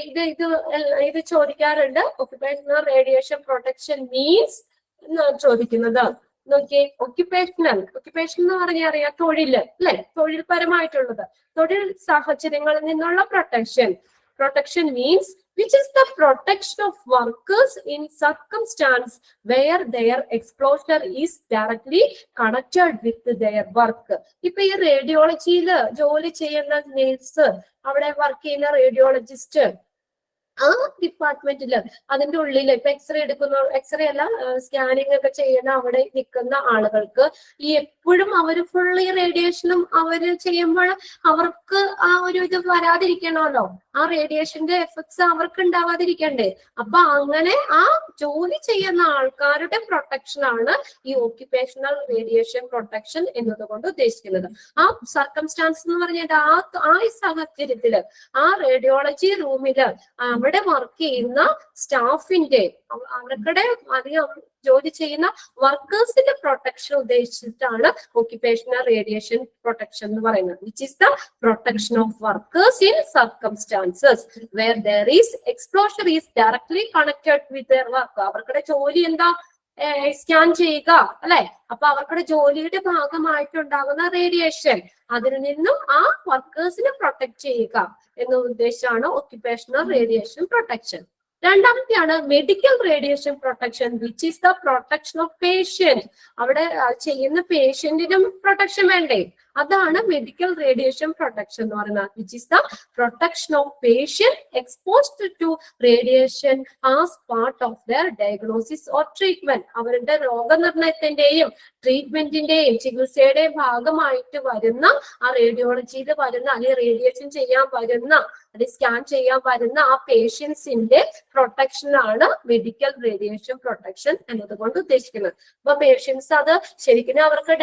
Speaker 1: ഇത് ചോദിക്കാറുണ്ട്. ഒക്യുപേഷണൽ റേഡിയേഷൻ പ്രൊട്ടക്ഷൻ മീൻസ് ചോദിക്കുന്നത്. നോക്കിയേ, ഒക്യുപേഷണൽ എന്ന് പറഞ്ഞാൽ അറിയാം, തൊഴില് അല്ലെ, തൊഴിൽപരമായിട്ടുള്ളത്, തൊഴിൽ സാഹചര്യങ്ങളിൽ നിന്നുള്ള protection. Protection means which is the protection of workers in circumstance where their exposure is directly connected with their work. ഇപ്പൊ ഈ റേഡിയോളജിയില് ജോലി ചെയ്യുന്ന നേഴ്സ്, അവിടെ വർക്ക് ചെയ്യുന്ന റേഡിയോളജിസ്റ്റ്, ആ ഡിപ്പാർട്ട്മെന്റില് അതിന്റെ ഉള്ളിൽ ഇപ്പൊ എക്സ്റേ എടുക്കുന്ന, എക്സ്റേ അല്ല സ്കാനിങ് ഒക്കെ ചെയ്യുന്ന അവിടെ നിൽക്കുന്ന ആളുകൾക്ക് ഈ എപ്പോഴും അവർ ഫുള്ളി റേഡിയേഷനും അവര് ചെയ്യുമ്പോൾ അവർക്ക് ആ ഒരു ഇത് വരാതിരിക്കണമല്ലോ, ആ റേഡിയേഷന്റെ എഫക്ട്സ് അവർക്ക് ഉണ്ടാവാതിരിക്കണ്ടേ. അപ്പൊ അങ്ങനെ ആ ജോലി ചെയ്യുന്ന ആൾക്കാരുടെ പ്രൊട്ടക്ഷൻ ആണ് ഈ ഓക്യുപേഷണൽ റേഡിയേഷൻ പ്രൊട്ടക്ഷൻ എന്നതുകൊണ്ട് ഉദ്ദേശിക്കുന്നത്. ആ സർക്കംസ്റ്റാൻസ് എന്ന് പറഞ്ഞാൽ ആ സാഹചര്യത്തില് ആ റേഡിയോളജി റൂമില് അവിടെ വർക്ക് ചെയ്യുന്ന സ്റ്റാഫിന്റെ, അവരുടെ അധികം ജോലി ചെയ്യുന്ന വർക്കേഴ്സിന്റെ പ്രൊട്ടക്ഷൻ ഉദ്ദേശിച്ചിട്ടാണ് ഓക്യുപേഷണൽ റേഡിയേഷൻ പ്രൊട്ടക്ഷൻ എന്ന് പറയുന്നത്. Which is the protection of workers in circumstances where there is exposure is directly connected with their work. അവർക്കുടെ ജോലി എന്താ, സ്കാൻ ചെയ്യുക അല്ലെ. അപ്പൊ അവർക്കുടെ ജോലിയുടെ ഭാഗമായിട്ടുണ്ടാകുന്ന റേഡിയേഷൻ, അതിൽ നിന്നും ആ വർക്കേഴ്സിനെ പ്രൊട്ടക്ട് ചെയ്യുക എന്ന ഉദ്ദേശമാണ് ഒക്യുപേഷണൽ റേഡിയേഷൻ പ്രൊട്ടക്ഷൻ. രണ്ടാമത്തെയാണ് medical radiation protection, which is the protection of patient. അവിടെ ചെയ്യുന്ന പേഷ്യന്റിനും പ്രൊട്ടക്ഷൻ വേണ്ടേ, അതാണ് മെഡിക്കൽ റേഡിയേഷൻ പ്രൊട്ടക്ഷൻ എന്ന് പറയുന്നത്. Which is the protection of patient exposed to radiation as part of their diagnosis or treatment. അവരുടെ രോഗനിർണയത്തിന്റെയും ട്രീറ്റ്മെന്റിന്റെയും ചികിത്സയുടെയും ഭാഗമായിട്ട് വരുന്ന, ആ റേഡിയോളജിയിൽ വരുന്ന, അല്ലെങ്കിൽ റേഡിയേഷൻ ചെയ്യാൻ വരുന്ന, അല്ലെങ്കിൽ സ്കാൻ ചെയ്യാൻ വരുന്ന ആ പേഷ്യൻസിന്റെ പ്രൊട്ടക്ഷൻ ആണ് മെഡിക്കൽ റേഡിയേഷൻ പ്രൊട്ടക്ഷൻ എന്നതുകൊണ്ട് ഉദ്ദേശിക്കുന്നത്. അപ്പൊ പേഷ്യൻസ് അത് ശരിക്കും അവർക്ക്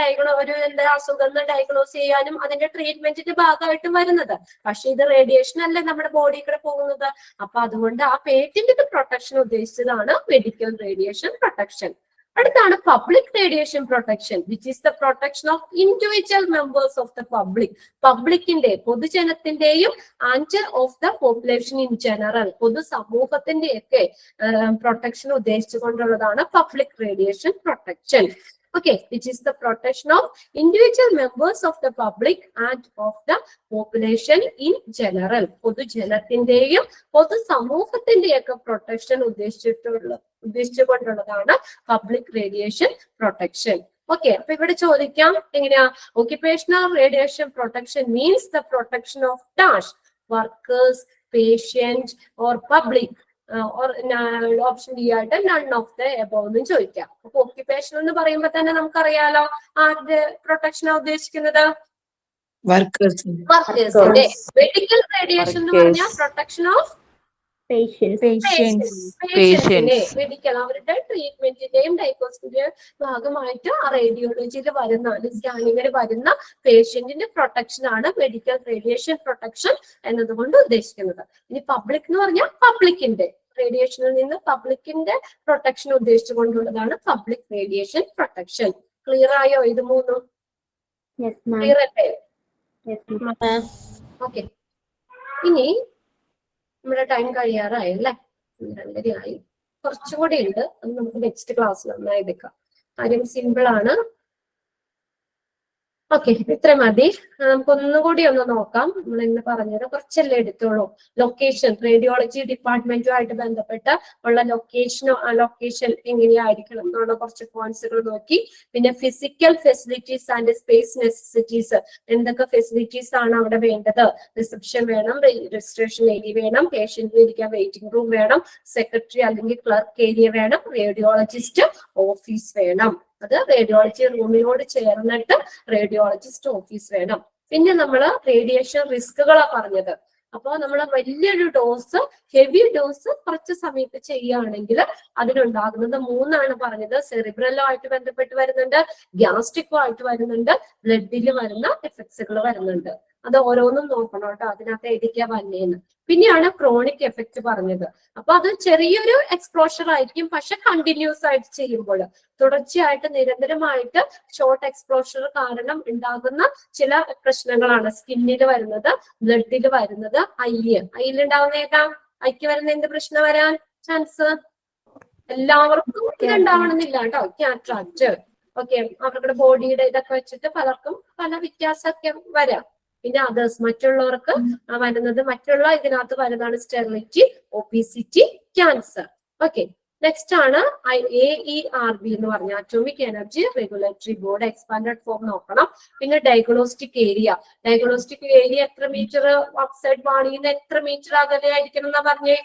Speaker 1: ഒരു എന്താ അസുഖം ഡയഗ്നോസ് ചെയ്യാനും അതിന്റെ ട്രീറ്റ്മെന്റിന്റെ ഭാഗമായിട്ട് വരുന്നത്. പക്ഷെ ഇത് റേഡിയേഷൻ അല്ലേ നമ്മുടെ ബോഡി കൂടെ പോകുന്നത്. അപ്പൊ അതുകൊണ്ട് ആ പേഷ്യന്റിന്റെ പ്രൊട്ടക്ഷൻ ഉദ്ദേശിച്ചതാണ് മെഡിക്കൽ റേഡിയേഷൻ പ്രൊട്ടക്ഷൻ. അടുത്താണ് public radiation protection, which is the protection of individual members of the public. പബ്ലിക്കിന്റെ, പൊതുജനത്തിന്റെയും and of the population in general, പൊതുസമൂഹത്തിന്റെയൊക്കെ പ്രൊട്ടക്ഷൻ ഉദ്ദേശിച്ചുകൊണ്ടുള്ളതാണ് public radiation protection. Okay, which is the protection of individual members of the public and of the population in general. പൊതുജനത്തിന്റെയും പൊതുസമൂഹത്തിന്റെയൊക്കെ protection ഉദ്ദേശിച്ചുകൊണ്ടുള്ളതാണ് public radiation protection. Okay, അപ്പൊ ഇവിടെ ചോദിക്കാം എങ്ങനെയാ, occupational radiation protection means the protection of dash workers, patient or public. Option D ആയിട്ട് none of the above എന്നും ചോദിക്കാം. അപ്പൊ ഓക്യുപ്പേഷൻ എന്ന് പറയുമ്പോൾ തന്നെ നമുക്കറിയാലോ ആരുടെ പ്രൊട്ടക്ഷനാ ഉദ്ദേശിക്കുന്നത്? വർക്കേഴ്സിന്റെ. മെഡിക്കൽ റേഡിയേഷൻ എന്ന് പറഞ്ഞാൽ പ്രൊട്ടക്ഷൻ ഓഫ് പേഷ്യൻസിനെ, മെഡിക്കൽ അവരുടെ ട്രീറ്റ്മെന്റിന്റെയും ഡയഗ്നോസിന്റെയും ഭാഗമായിട്ട് ആ റേഡിയോളജിയിൽ വരുന്ന സ്കാനിങ്ങിൽ വരുന്ന പേഷ്യന്റിന്റെ പ്രൊട്ടക്ഷൻ ആണ് മെഡിക്കൽ റേഡിയേഷൻ പ്രൊട്ടക്ഷൻ എന്നതുകൊണ്ട് ഉദ്ദേശിക്കുന്നത്. ഇനി പബ്ലിക് എന്ന് പറഞ്ഞാൽ പബ്ലിക്കിന്റെ റേഡിയേഷനിൽ നിന്ന് പബ്ലിക്കിന്റെ പ്രൊട്ടക്ഷൻ ഉദ്ദേശിച്ചുകൊണ്ടുള്ളതാണ് പബ്ലിക് റേഡിയേഷൻ പ്രൊട്ടക്ഷൻ. ക്ലിയർ ആയോ ഇത് മൂന്നും? ക്ലിയർ അല്ലേ? ഓക്കെ, ഇനി നമ്മുടെ ടൈം കഴിയാറായി അല്ലേ, 2:30 ആയി. കുറച്ചുകൂടി ഉണ്ട്, അത് നമുക്ക് നെക്സ്റ്റ് ക്ലാസ്സിൽ നന്നായി എടുക്കാം. കാര്യം സിമ്പിൾ ആണ്. ഓക്കെ, ഇത്ര മതി. നമുക്ക് ഒന്നുകൂടി ഒന്ന് നോക്കാം. നമ്മൾ ഇന്ന് പറഞ്ഞത് കുറച്ചല്ലേ എടുത്തോളൂ. ലൊക്കേഷൻ, റേഡിയോളജി ഡിപ്പാർട്ട്മെന്റുമായിട്ട് ബന്ധപ്പെട്ട് ഉള്ള ലൊക്കേഷൻ എങ്ങനെയായിരിക്കണം എന്നുള്ള കുറച്ച് പോയിന്റ്സുകൾ നോക്കി. പിന്നെ physical facilities and space necessities, എന്തൊക്കെ ഫെസിലിറ്റീസ് ആണ് അവിടെ വേണ്ടത്? റിസപ്ഷൻ വേണം, രജിസ്ട്രേഷൻ ഏരിയ വേണം, പേഷ്യന്റിന് ഇരിക്കാൻ വെയിറ്റിംഗ് റൂം വേണം, സെക്രട്ടറി അല്ലെങ്കിൽ ക്ലർക്ക് ഏരിയ വേണം, റേഡിയോളജിസ്റ്റ് ഓഫീസ് വേണം. അത് റേഡിയോളജി റൂമിനോട് ചേർന്നിട്ട് റേഡിയോളജിസ്റ്റ് ഓഫീസ് വേണം. പിന്നെ നമ്മൾ റേഡിയേഷൻ റിസ്കുകളാ പറഞ്ഞത്. അപ്പോൾ നമ്മൾ വലിയൊരു ഡോസ്, ഹെവി ഡോസ് കുറച്ച് സമയത്ത് ചെയ്യുകയാണെങ്കിൽ അതിനുണ്ടാകുന്നത് 3 പറഞ്ഞത്. സെറിബ്രലുമായിട്ട് ബന്ധപ്പെട്ട് വരുന്നുണ്ട്, ഗ്യാസ്ട്രിക്കുമായിട്ട് വരുന്നുണ്ട്, ബ്ലഡിൽ വരുന്ന എഫക്ട്സുകൾ വരുന്നുണ്ട്. അത് ഓരോന്നും നോക്കണം കേട്ടോ, അതിനകത്ത് എഴുതിക്കാൻ വന്നേന്ന്. പിന്നെയാണ് ക്രോണിക് എഫക്ട് പറഞ്ഞത്. അപ്പൊ അത് ചെറിയൊരു എക്സ്പോഷർ ആയിരിക്കും, പക്ഷെ കണ്ടിന്യൂസ് ആയിട്ട് ചെയ്യുമ്പോൾ, തുടർച്ചയായിട്ട് നിരന്തരമായിട്ട് ഷോർട്ട് എക്സ്പോഷർ കാരണം ഉണ്ടാകുന്ന ചില പ്രശ്നങ്ങളാണ് സ്കിന്നിൽ വരുന്നത്, ബ്ലഡിൽ വരുന്നത്. ഐയിലുണ്ടാവുന്ന ഏതാ? ഐക്ക് വരുന്ന എന്ത് പ്രശ്നം വരാൻ ചാൻസ്? എല്ലാവർക്കും ഇതുണ്ടാവണമെന്നില്ല കേട്ടോ, കാറ്ററാക്ട്. ഓക്കെ, അവരുടെ ബോഡിയുടെ ഇതൊക്കെ വെച്ചിട്ട് പലർക്കും പല വ്യത്യാസമൊക്കെ വരാം. പിന്നെ അതേഴ്സ്, മറ്റുള്ളവർക്ക് വരുന്നത്, മറ്റുള്ള ഇതിനകത്ത് വരുന്നതാണ് sterility, obesity, cancer. Okay, next ആണ് AERB എന്ന് പറഞ്ഞ atomic energy regulatory board expanded form നോക്കണം. പിന്നെ ഡയഗ്നോസ്റ്റിക് ഏരിയ, ഡയഗ്നോസ്റ്റിക് ഏരിയ എത്ര മീറ്റർ ഔട്ട്സൈഡ് വാളിൽ നിന്ന് എത്ര മീറ്റർ അകലെ ആയിരിക്കണം എന്നാ പറഞ്ഞേ?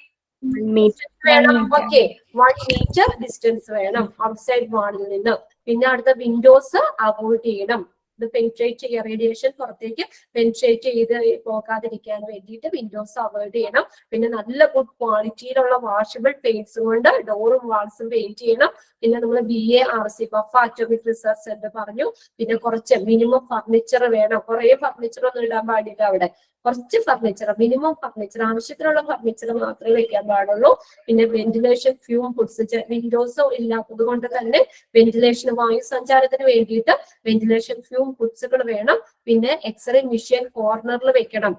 Speaker 1: വേണം. ഓക്കെ, 1 മീറ്റർ ഡിസ്റ്റൻസ് വേണം ഔട്ട്സൈഡ് വാളിൽ നിന്ന്. പിന്നെ അടുത്ത വിൻഡോസ് അവോയ്ഡ് ചെയ്യണം. ഇത് പെനിട്രേറ്റ് ചെയ്യുക, റേഡിയേഷൻ പുറത്തേക്ക് പെനിട്രേറ്റ് ചെയ്ത് പോകാതിരിക്കാൻ വേണ്ടിയിട്ട് വിൻഡോസ് അവോയ്ഡ് ചെയ്യണം. പിന്നെ നല്ല ഗുഡ് ക്വാളിറ്റിയിലുള്ള വാഷബിൾ പെയിന്റ്സ് കൊണ്ട് ഡോറും വാൾസും പെയിന്റ് ചെയ്യണം. പിന്നെ നമ്മൾ BARC buff atomic research centre പറഞ്ഞു. പിന്നെ കുറച്ച് മിനിമം ഫർണിച്ചർ വേണം, കുറെ ഫർണിച്ചർ ഒന്നും ഇടാൻ പാടില്ല അവിടെ, കുറച്ച് ഫർണിച്ചർ, മിനിമം ഫർണിച്ചർ, ആവശ്യത്തിനുള്ള ഫർണിച്ചർ മാത്രമേ വെക്കാൻ പാടുള്ളൂ. പിന്നെ വെന്റിലേഷൻ, ഫ്യൂം ഫുഡ്സ്, വിൻഡോസ് ഇല്ലാത്തത് കൊണ്ട് തന്നെ വെന്റിലേഷൻ, വായു സഞ്ചാരത്തിന് വേണ്ടിയിട്ട് വെന്റിലേഷൻ ഫ്യൂം ഫുഡ്സുകൾ വേണം. പിന്നെ എക്സ്റേ മെഷീൻ കോർണറിൽ വെക്കണം.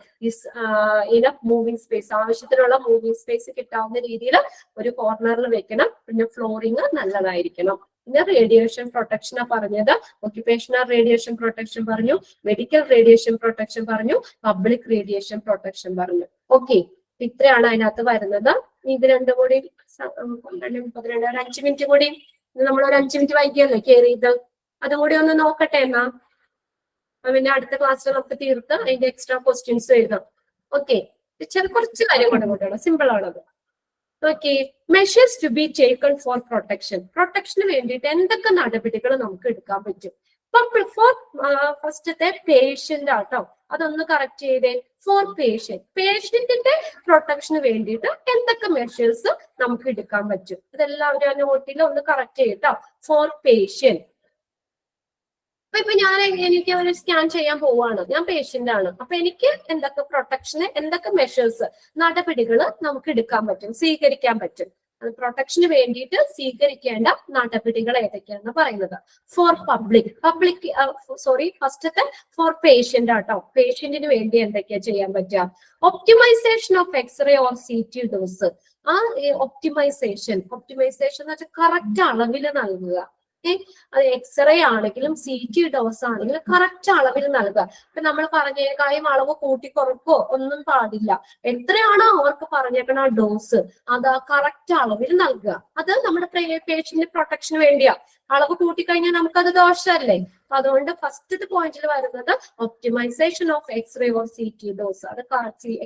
Speaker 1: ഇനഫ് മൂവിംഗ് സ്പേസ്, ആവശ്യത്തിനുള്ള മൂവിംഗ് സ്പേസ് കിട്ടാവുന്ന രീതിയിൽ ഒരു കോർണറിൽ വെക്കണം. പിന്നെ ഫ്ലോറിങ് നല്ലതായിരിക്കണം. പിന്നെ റേഡിയേഷൻ പ്രൊട്ടക്ഷനാ പറഞ്ഞത്. ഒക്യുപേഷണൽ റേഡിയേഷൻ പ്രൊട്ടക്ഷൻ പറഞ്ഞു, മെഡിക്കൽ റേഡിയേഷൻ പ്രൊട്ടക്ഷൻ പറഞ്ഞു, പബ്ലിക് റേഡിയേഷൻ പ്രൊട്ടക്ഷൻ പറഞ്ഞു. ഓക്കെ, ഇത്രയാണ് അതിനകത്ത് വരുന്നത്. ഇത് രണ്ടും കൂടി 12, 12, 5 മിനിറ്റ് കൂടി നമ്മൾ ഒരു 5 മിനിറ്റ് വൈകിയല്ലോ കയറി ഇത്, അതും കൂടി ഒന്ന് നോക്കട്ടെ എന്നാ. പിന്നെ അടുത്ത ക്ലാസ്സിൽ നമുക്ക് തീർത്ത് അതിന്റെ എക്സ്ട്രാ ക്വസ്റ്റ്യൻസ് എഴുതാം. ഓക്കെ, കുറച്ച് കാര്യം കൂടെ കൂട്ടണം, സിമ്പിൾ ആണത്. Okay, measures to be taken for protection. പ്രൊട്ടക്ഷന് വേണ്ടിയിട്ട് എന്തൊക്കെ നടപടികൾ നമുക്ക് എടുക്കാൻ പറ്റും? ഫോർ ഫസ്റ്റത്തെ പേഷ്യന്റ് ആട്ടോ, അതൊന്ന് കറക്റ്റ് ചെയ്തേ. ഫോർ പേഷ്യന്റിന്റെ പ്രൊട്ടക്ഷന് വേണ്ടിയിട്ട് എന്തൊക്കെ മെഷേഴ്സ് നമുക്ക് എടുക്കാൻ പറ്റും? ഇതെല്ലാവരും ആ നോട്ടിൽ ഒന്ന് കറക്റ്റ് ചെയ്യട്ടോ. ഫോർ പേഷ്യന്റ്, ഇപ്പൊ എനിക്ക് ഒരു സ്കാൻ ചെയ്യാൻ പോവാണ്, ഞാൻ പേഷ്യന്റ് ആണ്. അപ്പൊ എനിക്ക് എന്തൊക്കെ പ്രൊട്ടക്ഷന്, എന്തൊക്കെ മെഷേഴ്സ്, നടപടികൾ നമുക്ക് എടുക്കാൻ പറ്റും, സ്വീകരിക്കാൻ പറ്റും? പ്രൊട്ടക്ഷന് വേണ്ടിയിട്ട് സ്വീകരിക്കേണ്ട നടപടികൾ ഏതൊക്കെയാണെന്ന് പറയുന്നത്. ഫോർ പബ്ലിക് ഫസ്റ്റത്തെ ഫോർ പേഷ്യന്റ് ആട്ടോ. പേഷ്യന്റിന് വേണ്ടി എന്തൊക്കെയാ ചെയ്യാൻ പറ്റുക? Optimisation of x-ray or CT dose. ആ ഒപ്റ്റിമൈസേഷൻ എന്ന് വെച്ചാൽ കറക്റ്റ് അളവിൽ നൽകുക. അത് എക്സ്റേ ആണെങ്കിലും CT ഡോസ് ആണെങ്കിലും കറക്റ്റ് അളവിൽ നൽകുക. ഇപ്പൊ നമ്മൾ പറഞ്ഞേക്കായും അളവ് കൂട്ടിക്കുറക്കോ ഒന്നും പാടില്ല. എത്രയാണോ അവർക്ക് പറഞ്ഞേക്കണ ആ ഡോസ് അത് കറക്റ്റ് അളവിൽ നൽകുക. അത് നമ്മുടെ പേഷ്യന്റ് പ്രൊട്ടക്ഷന് വേണ്ടിയാ. അളവ് കൂട്ടിക്കഴിഞ്ഞാൽ നമുക്കത് ദോഷമല്ലേ. അപ്പൊ അതുകൊണ്ട് ഫസ്റ്റ് പോയിന്റിൽ വരുന്നത് optimisation of x-ray or CT dose. അത്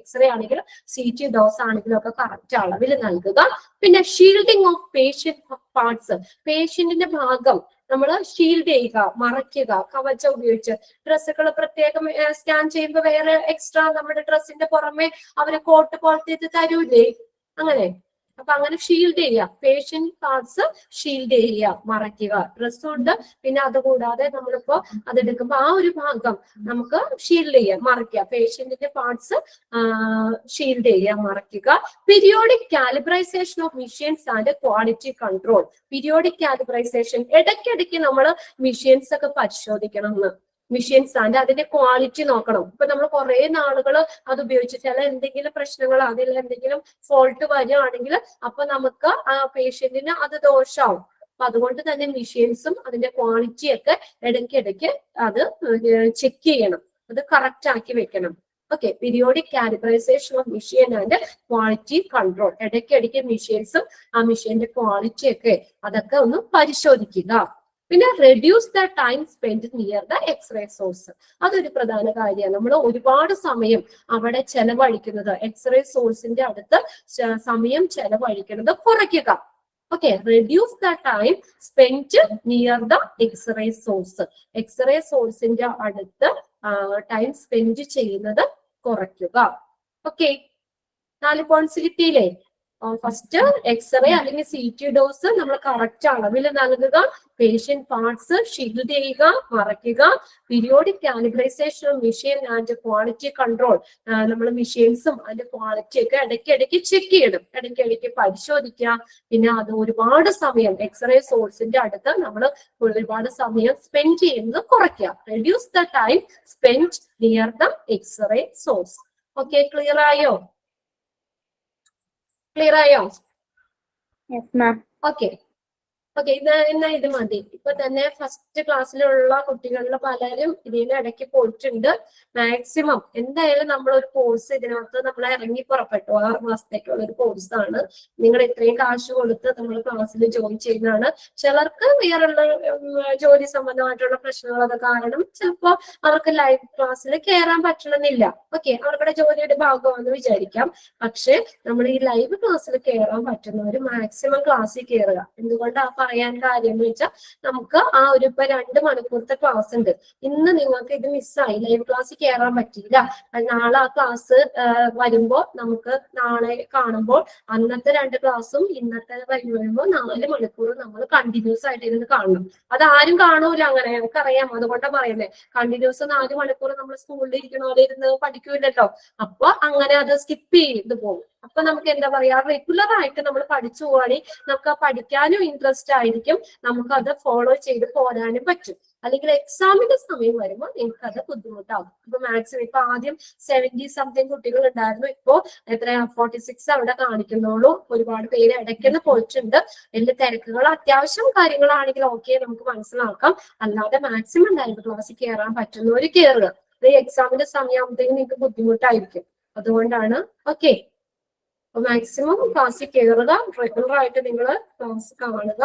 Speaker 1: എക്സ്റേ ആണെങ്കിലും CT ഡോസ് ആണെങ്കിലും ഒക്കെ കറക്റ്റ് അളവിൽ നൽകുക. പിന്നെ ഷീൽഡിങ് ഓഫ് പേഷ്യന്റ് പാർട്സ്. പേഷ്യന്റിന്റെ ഭാഗം നമ്മൾ ഷീൽഡ് ചെയ്യുക, മറയ്ക്കുക, കവചം ഉപയോഗിച്ച്. ഡ്രസ്സുകൾ പ്രത്യേകം സ്കാൻ ചെയ്യുമ്പോൾ വേറെ എക്സ്ട്രാ നമ്മുടെ ഡ്രസ്സിന്റെ പുറമെ അവരെ കോട്ട് പോലത്തെ ഇത് തരൂലേ, അങ്ങനെ. അപ്പൊ അങ്ങനെ ഷീൽഡ് ചെയ്യുക, പേഷ്യന്റ് പാർട്സ് ഷീൽഡ് ചെയ്യുക, മറയ്ക്കുക. ഡ്രസ്സുണ്ട്, പിന്നെ അതുകൂടാതെ നമ്മളിപ്പോ അതെടുക്കുമ്പോ ആ ഒരു ഭാഗം നമുക്ക് ഷീൽഡ് ചെയ്യാം, മറയ്ക്കുക. പേഷ്യന്റിന്റെ പാർട്സ് ഷീൽഡ് ചെയ്യുക, മറയ്ക്കുക. Periodic calibration of machines and quality control. Periodic calibration, ഇടയ്ക്കിടയ്ക്ക് നമ്മൾ മെഷീൻസ് ഒക്കെ പരിശോധിക്കണം എന്ന്. മെഷീൻസ് ആൻഡ് അതിന്റെ ക്വാളിറ്റി നോക്കണം. ഇപ്പൊ നമ്മൾ കുറെ നാളുകൾ അത് ഉപയോഗിച്ചിട്ട് എന്തെങ്കിലും പ്രശ്നങ്ങൾ, അതിൽ എന്തെങ്കിലും ഫോൾട്ട് വരികയാണെങ്കിൽ അപ്പൊ നമുക്ക് ആ പേഷ്യന്റിന് അത് ദോഷമാവും. അപ്പൊ അതുകൊണ്ട് തന്നെ മെഷീൻസും അതിന്റെ ക്വാളിറ്റിയൊക്കെ ഇടയ്ക്കിടയ്ക്ക് അത് ചെക്ക് ചെയ്യണം, അത് കറക്റ്റ് ആക്കി വെക്കണം. Okay, periodic calibration of machine and quality control. ഇടയ്ക്കിടയ്ക്ക് മെഷീൻസും ആ മെഷീന്റെ ക്വാളിറ്റിയൊക്കെ അതൊക്കെ ഒന്ന് പരിശോധിക്കുക. പിന്നെ reduce the time spend near the x-ray source. അതൊരു പ്രധാന കാര്യമാണ്. നമ്മൾ ഒരുപാട് സമയം അവിടെ ചെലവഴിക്കുന്നത്, എക്സ്റേ സോഴ്സിന്റെ അടുത്ത് സമയം ചെലവഴിക്കുന്നത് കുറയ്ക്കുക. Okay, reduce the time spend near the x-ray source. X-ray സോഴ്സിന്റെ അടുത്ത് ടൈം സ്പെൻഡ് ചെയ്യുന്നത് കുറയ്ക്കുക. ഓക്കെ, 4 പോയിന്റ്സ് കിട്ടിയില്ലേ? ഫസ്റ്റ് എക്സ്റേ അല്ലെങ്കിൽ CT ഡോസ് നമ്മൾ കറക്റ്റ് അളവിൽ നൽകുക. പേഷ്യന്റ് പാർട്സ് ഷീൽഡ് ചെയ്യുക, മറയ്ക്കുക. Periodic calibration of machine and quality control. നമ്മൾ മെഷീൻസും അതിന്റെ ക്വാളിറ്റി ഒക്കെ ഇടയ്ക്കിടയ്ക്ക് ചെക്ക് ചെയ്യണം, ഇടയ്ക്കിടയ്ക്ക് പരിശോധിക്കുക. പിന്നെ അത് ഒരുപാട് സമയം എക്സ്റേ സോഴ്സിന്റെ അടുത്ത് നമ്മൾ ഒരുപാട് സമയം സ്പെൻഡ് ചെയ്യുന്നത് കുറയ്ക്കുക. Reduce the time spend near the x-ray source. Okay, clear ആയോ? ക്ലിയർ ആയോ? ഓക്കെ, എന്നാ ഇത് മതി. ഇപ്പൊ തന്നെ ഫസ്റ്റ് ക്ലാസ്സിലുള്ള കുട്ടികളിൽ പലരും ഇതിന് ഇടയ്ക്ക് പോയിട്ടുണ്ട്. മാക്സിമം എന്തായാലും നമ്മൾ ഒരു കോഴ്സ് ഇതിനകത്ത് നമ്മൾ ഇറങ്ങി പുറപ്പെട്ടു. 6 മാസത്തേക്കുള്ള ഒരു കോഴ്സാണ്. നിങ്ങൾ ഇത്രയും കാശ് കൊടുത്ത് നമ്മൾ ക്ലാസ്സിൽ ജോയിൻ ചെയ്യുന്നതാണ്. ചിലർക്ക് വേറുള്ള ജോലി സംബന്ധമായിട്ടുള്ള പ്രശ്നങ്ങളൊക്കെ കാരണം ചിലപ്പോൾ അവർക്ക് ലൈവ് ക്ലാസ്സിൽ കയറാൻ പറ്റണമെന്നില്ല. ഓക്കെ, അവരുടെ ജോലിയുടെ ഭാഗമാണെന്ന് വിചാരിക്കാം. പക്ഷെ നമ്മൾ ഈ ലൈവ് ക്ലാസ്സിൽ കയറാൻ പറ്റുന്നവർ മാക്സിമം ക്ലാസ്സിൽ കയറുക. എന്തുകൊണ്ടാ പറയാൻ കാര്യം എന്ന് വെച്ചാൽ നമുക്ക് ആ ഒരു ഇപ്പൊ 2 മണിക്കൂറത്തെ ക്ലാസ് ഉണ്ട്. ഇന്ന് നിങ്ങൾക്ക് ഇത് മിസ്സായി, ലൈവ് ക്ലാസ്സിൽ കയറാൻ പറ്റിയില്ല. നാളെ ആ ക്ലാസ് വരുമ്പോ നമുക്ക് നാളെ കാണുമ്പോൾ അന്നത്തെ 2 ക്ലാസ്സും ഇന്നത്തെ വരുമ്പോ 4 മണിക്കൂർ നമ്മൾ കണ്ടിന്യൂസ് ആയിട്ട് ഇരുന്ന് കാണണം. അത് ആരും കാണൂല, അങ്ങനെ നമുക്കറിയാം. അതുകൊണ്ടാണ് പറയുന്നത് കണ്ടിന്യൂസ് 4 മണിക്കൂർ നമ്മൾ സ്കൂളിൽ ഇരിക്കണ പോലെ ഇരുന്ന് പഠിക്കൂലല്ലോ. അപ്പൊ അങ്ങനെ അത് സ്കിപ്പ് ചെയ്ത് പോകും. അപ്പൊ നമുക്ക് എന്താ പറയാ, റെഗുലർ ആയിട്ട് നമ്മൾ പഠിച്ചു പോവാണെങ്കിൽ നമുക്ക് പഠിക്കാനും ഇൻട്രസ്റ്റ് ആയിരിക്കും, നമുക്ക് അത് ഫോളോ ചെയ്ത് പോരാനും പറ്റും. അല്ലെങ്കിൽ എക്സാമിന്റെ സമയം വരുമ്പോൾ നിങ്ങൾക്ക് അത് ബുദ്ധിമുട്ടാകും. ഇപ്പൊ മാക്സിമം ഇപ്പൊ ആദ്യം 70 സംതിങ് കുട്ടികൾ ഉണ്ടായിരുന്നു, ഇപ്പോ എത്ര 46 അവിടെ കാണിക്കുന്നുള്ളൂ. ഒരുപാട് പേര് ഇടയ്ക്കൊന്ന് പോയിട്ടുണ്ട്. വലിയ തിരക്കുകൾ അത്യാവശ്യം കാര്യങ്ങളാണെങ്കിൽ ഓക്കെ, നമുക്ക് മനസ്സിലാക്കാം. അല്ലാതെ മാക്സിമം ലൈവ് ക്ലാസ്സിൽ കയറാൻ പറ്റുന്നവർ കയറുക. ഈ എക്സാമിന്റെ സമയമാകുമ്പോഴത്തേക്കും നിങ്ങൾക്ക് ബുദ്ധിമുട്ടായിരിക്കും. അതുകൊണ്ടാണ്. ഓക്കെ, മാക്സിമം ക്ലാസ്സിൽ കയറുക, റെഗുലർ ആയിട്ട് നിങ്ങൾ ക്ലാസ് കാണുക,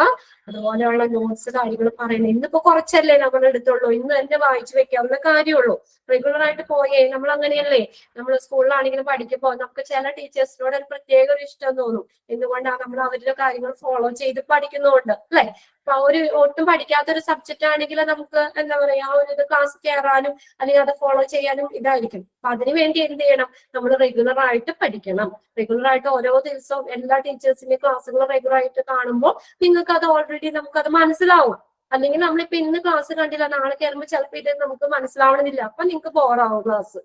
Speaker 1: അതുപോലെയുള്ള നോട്ട്സ് കാര്യങ്ങൾ പറയുന്നത്. ഇന്നിപ്പോ കുറച്ചല്ലേ നമ്മൾ എടുത്തുള്ളൂ, ഇന്ന് തന്നെ വായിച്ചു വെക്കാവുന്ന കാര്യമുള്ളൂ. റെഗുലർ ആയിട്ട് പോയേ, നമ്മൾ അങ്ങനെയല്ലേ, നമ്മൾ സ്കൂളിലാണെങ്കിലും പഠിക്കുമ്പോൾ നമുക്ക് ചില ടീച്ചേഴ്സിനോട് ഒരു പ്രത്യേക ഒരു ഇഷ്ടം തോന്നും. എന്തുകൊണ്ടാണ് നമ്മൾ അവരുടെ കാര്യങ്ങൾ ഫോളോ ചെയ്ത് പഠിക്കുന്നുണ്ട് അല്ലെ. അപ്പൊ ഒരു ഒട്ടും പഠിക്കാത്തൊരു സബ്ജക്റ്റ് ആണെങ്കിൽ നമുക്ക് എന്താ പറയാ, ആ ഒരു ക്ലാസ് കയറാനും അല്ലെങ്കിൽ അത് ഫോളോ ചെയ്യാനും ഇതായിരിക്കും. അപ്പൊ അതിനു വേണ്ടി എന്ത് ചെയ്യണം, നമ്മൾ റെഗുലർ ആയിട്ട് പഠിക്കണം. റെഗുലർ ആയിട്ട് ഓരോ ദിവസവും എല്ലാ ടീച്ചേഴ്സിന്റെ ക്ലാസ്സുകൾ റെഗുലർ ആയിട്ട് കാണുമ്പോൾ നിങ്ങൾക്ക് അത് ഓൾറെഡി നമുക്കത് മനസ്സിലാവും. അല്ലെങ്കിൽ നമ്മളിപ്പോ ഇന്ന് ക്ലാസ് കണ്ടില്ല, നാളെ കയറുമ്പോൾ ചിലപ്പോൾ ഇത് നമുക്ക് മനസ്സിലാവണമെന്നില്ല. അപ്പൊ നിങ്ങൾക്ക് ബോറാവും ക്ലാസ്.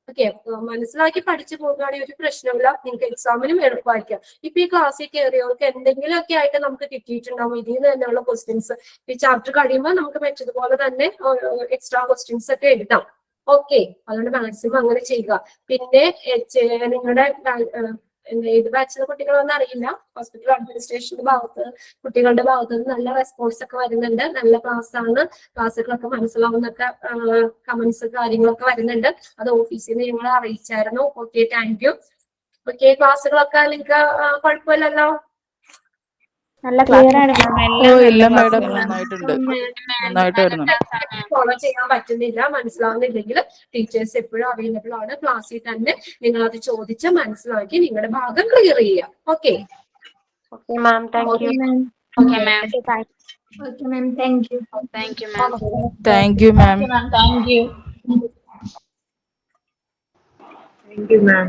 Speaker 2: ഓക്കെ, മനസ്സിലാക്കി പഠിച്ചു പോകുകയാണെങ്കിൽ ഒരു പ്രശ്നമില്ല, നിങ്ങൾക്ക് എക്സാമിനും എളുപ്പമായിരിക്കാം. ഇപ്പൊ ഈ ക്ലാസ്സിൽ കയറിയവർക്ക് എന്തെങ്കിലുമൊക്കെ ആയിട്ട് നമുക്ക് കിട്ടിയിട്ടുണ്ടാവും ഇതിൽ നിന്ന് തന്നെയുള്ള ക്വസ്റ്റ്യൻസ്. ഈ ചാപ്റ്റർ കഴിയുമ്പോൾ നമുക്ക് പറ്റതുപോലെ തന്നെ എക്സ്ട്രാ ക്വസ്റ്റ്യൻസ് ഒക്കെ എഴുതാം. ഓക്കെ, അതുകൊണ്ട് മാക്സിമം അങ്ങനെ ചെയ്യുക. പിന്നെ നിങ്ങളുടെ ഏത് ബാച്ചിലെ കുട്ടികളൊന്നും അറിയില്ല, ഹോസ്പിറ്റൽ അഡ്മിനിസ്ട്രേഷന്റെ ഭാഗത്ത് കുട്ടികളുടെ ഭാഗത്ത് നിന്ന് നല്ല റെസ്പോൺസ് ഒക്കെ വരുന്നുണ്ട്. നല്ല ക്ലാസ് ആണ്, ക്ലാസ്സുകളൊക്കെ മനസ്സിലാവുന്നൊക്കെ കമന്റ്സ് കാര്യങ്ങളൊക്കെ വരുന്നുണ്ട്. അത് ഓഫീസിൽ നിന്ന് നിങ്ങളെ അറിയിച്ചായിരുന്നു. Okay, thank you. ഓക്കെ, ക്ലാസ്സുകളൊക്കെ നിങ്ങൾക്ക് കുഴപ്പമില്ലല്ലോ?
Speaker 6: നല്ല ക്ലിയർ ആണ്.
Speaker 2: ഫോളോ ചെയ്യാൻ പറ്റുന്നില്ല, മനസ്സിലാവുന്നില്ലെങ്കിൽ ടീച്ചേഴ്സ് എപ്പോഴും അവൈലബിൾ ആണ്. ക്ലാസ്സിൽ തന്നെ നിങ്ങൾ അത് ചോദിച്ച് മനസ്സിലാക്കി നിങ്ങളുടെ ഭാഗം ക്ലിയർ ചെയ്യുക. Okay
Speaker 7: ma'am, thank you.
Speaker 6: Okay ma'am, thank you.
Speaker 8: Thank you ma'am.
Speaker 9: Thank you ma'am.
Speaker 6: Thank you.
Speaker 9: Thank you ma'am.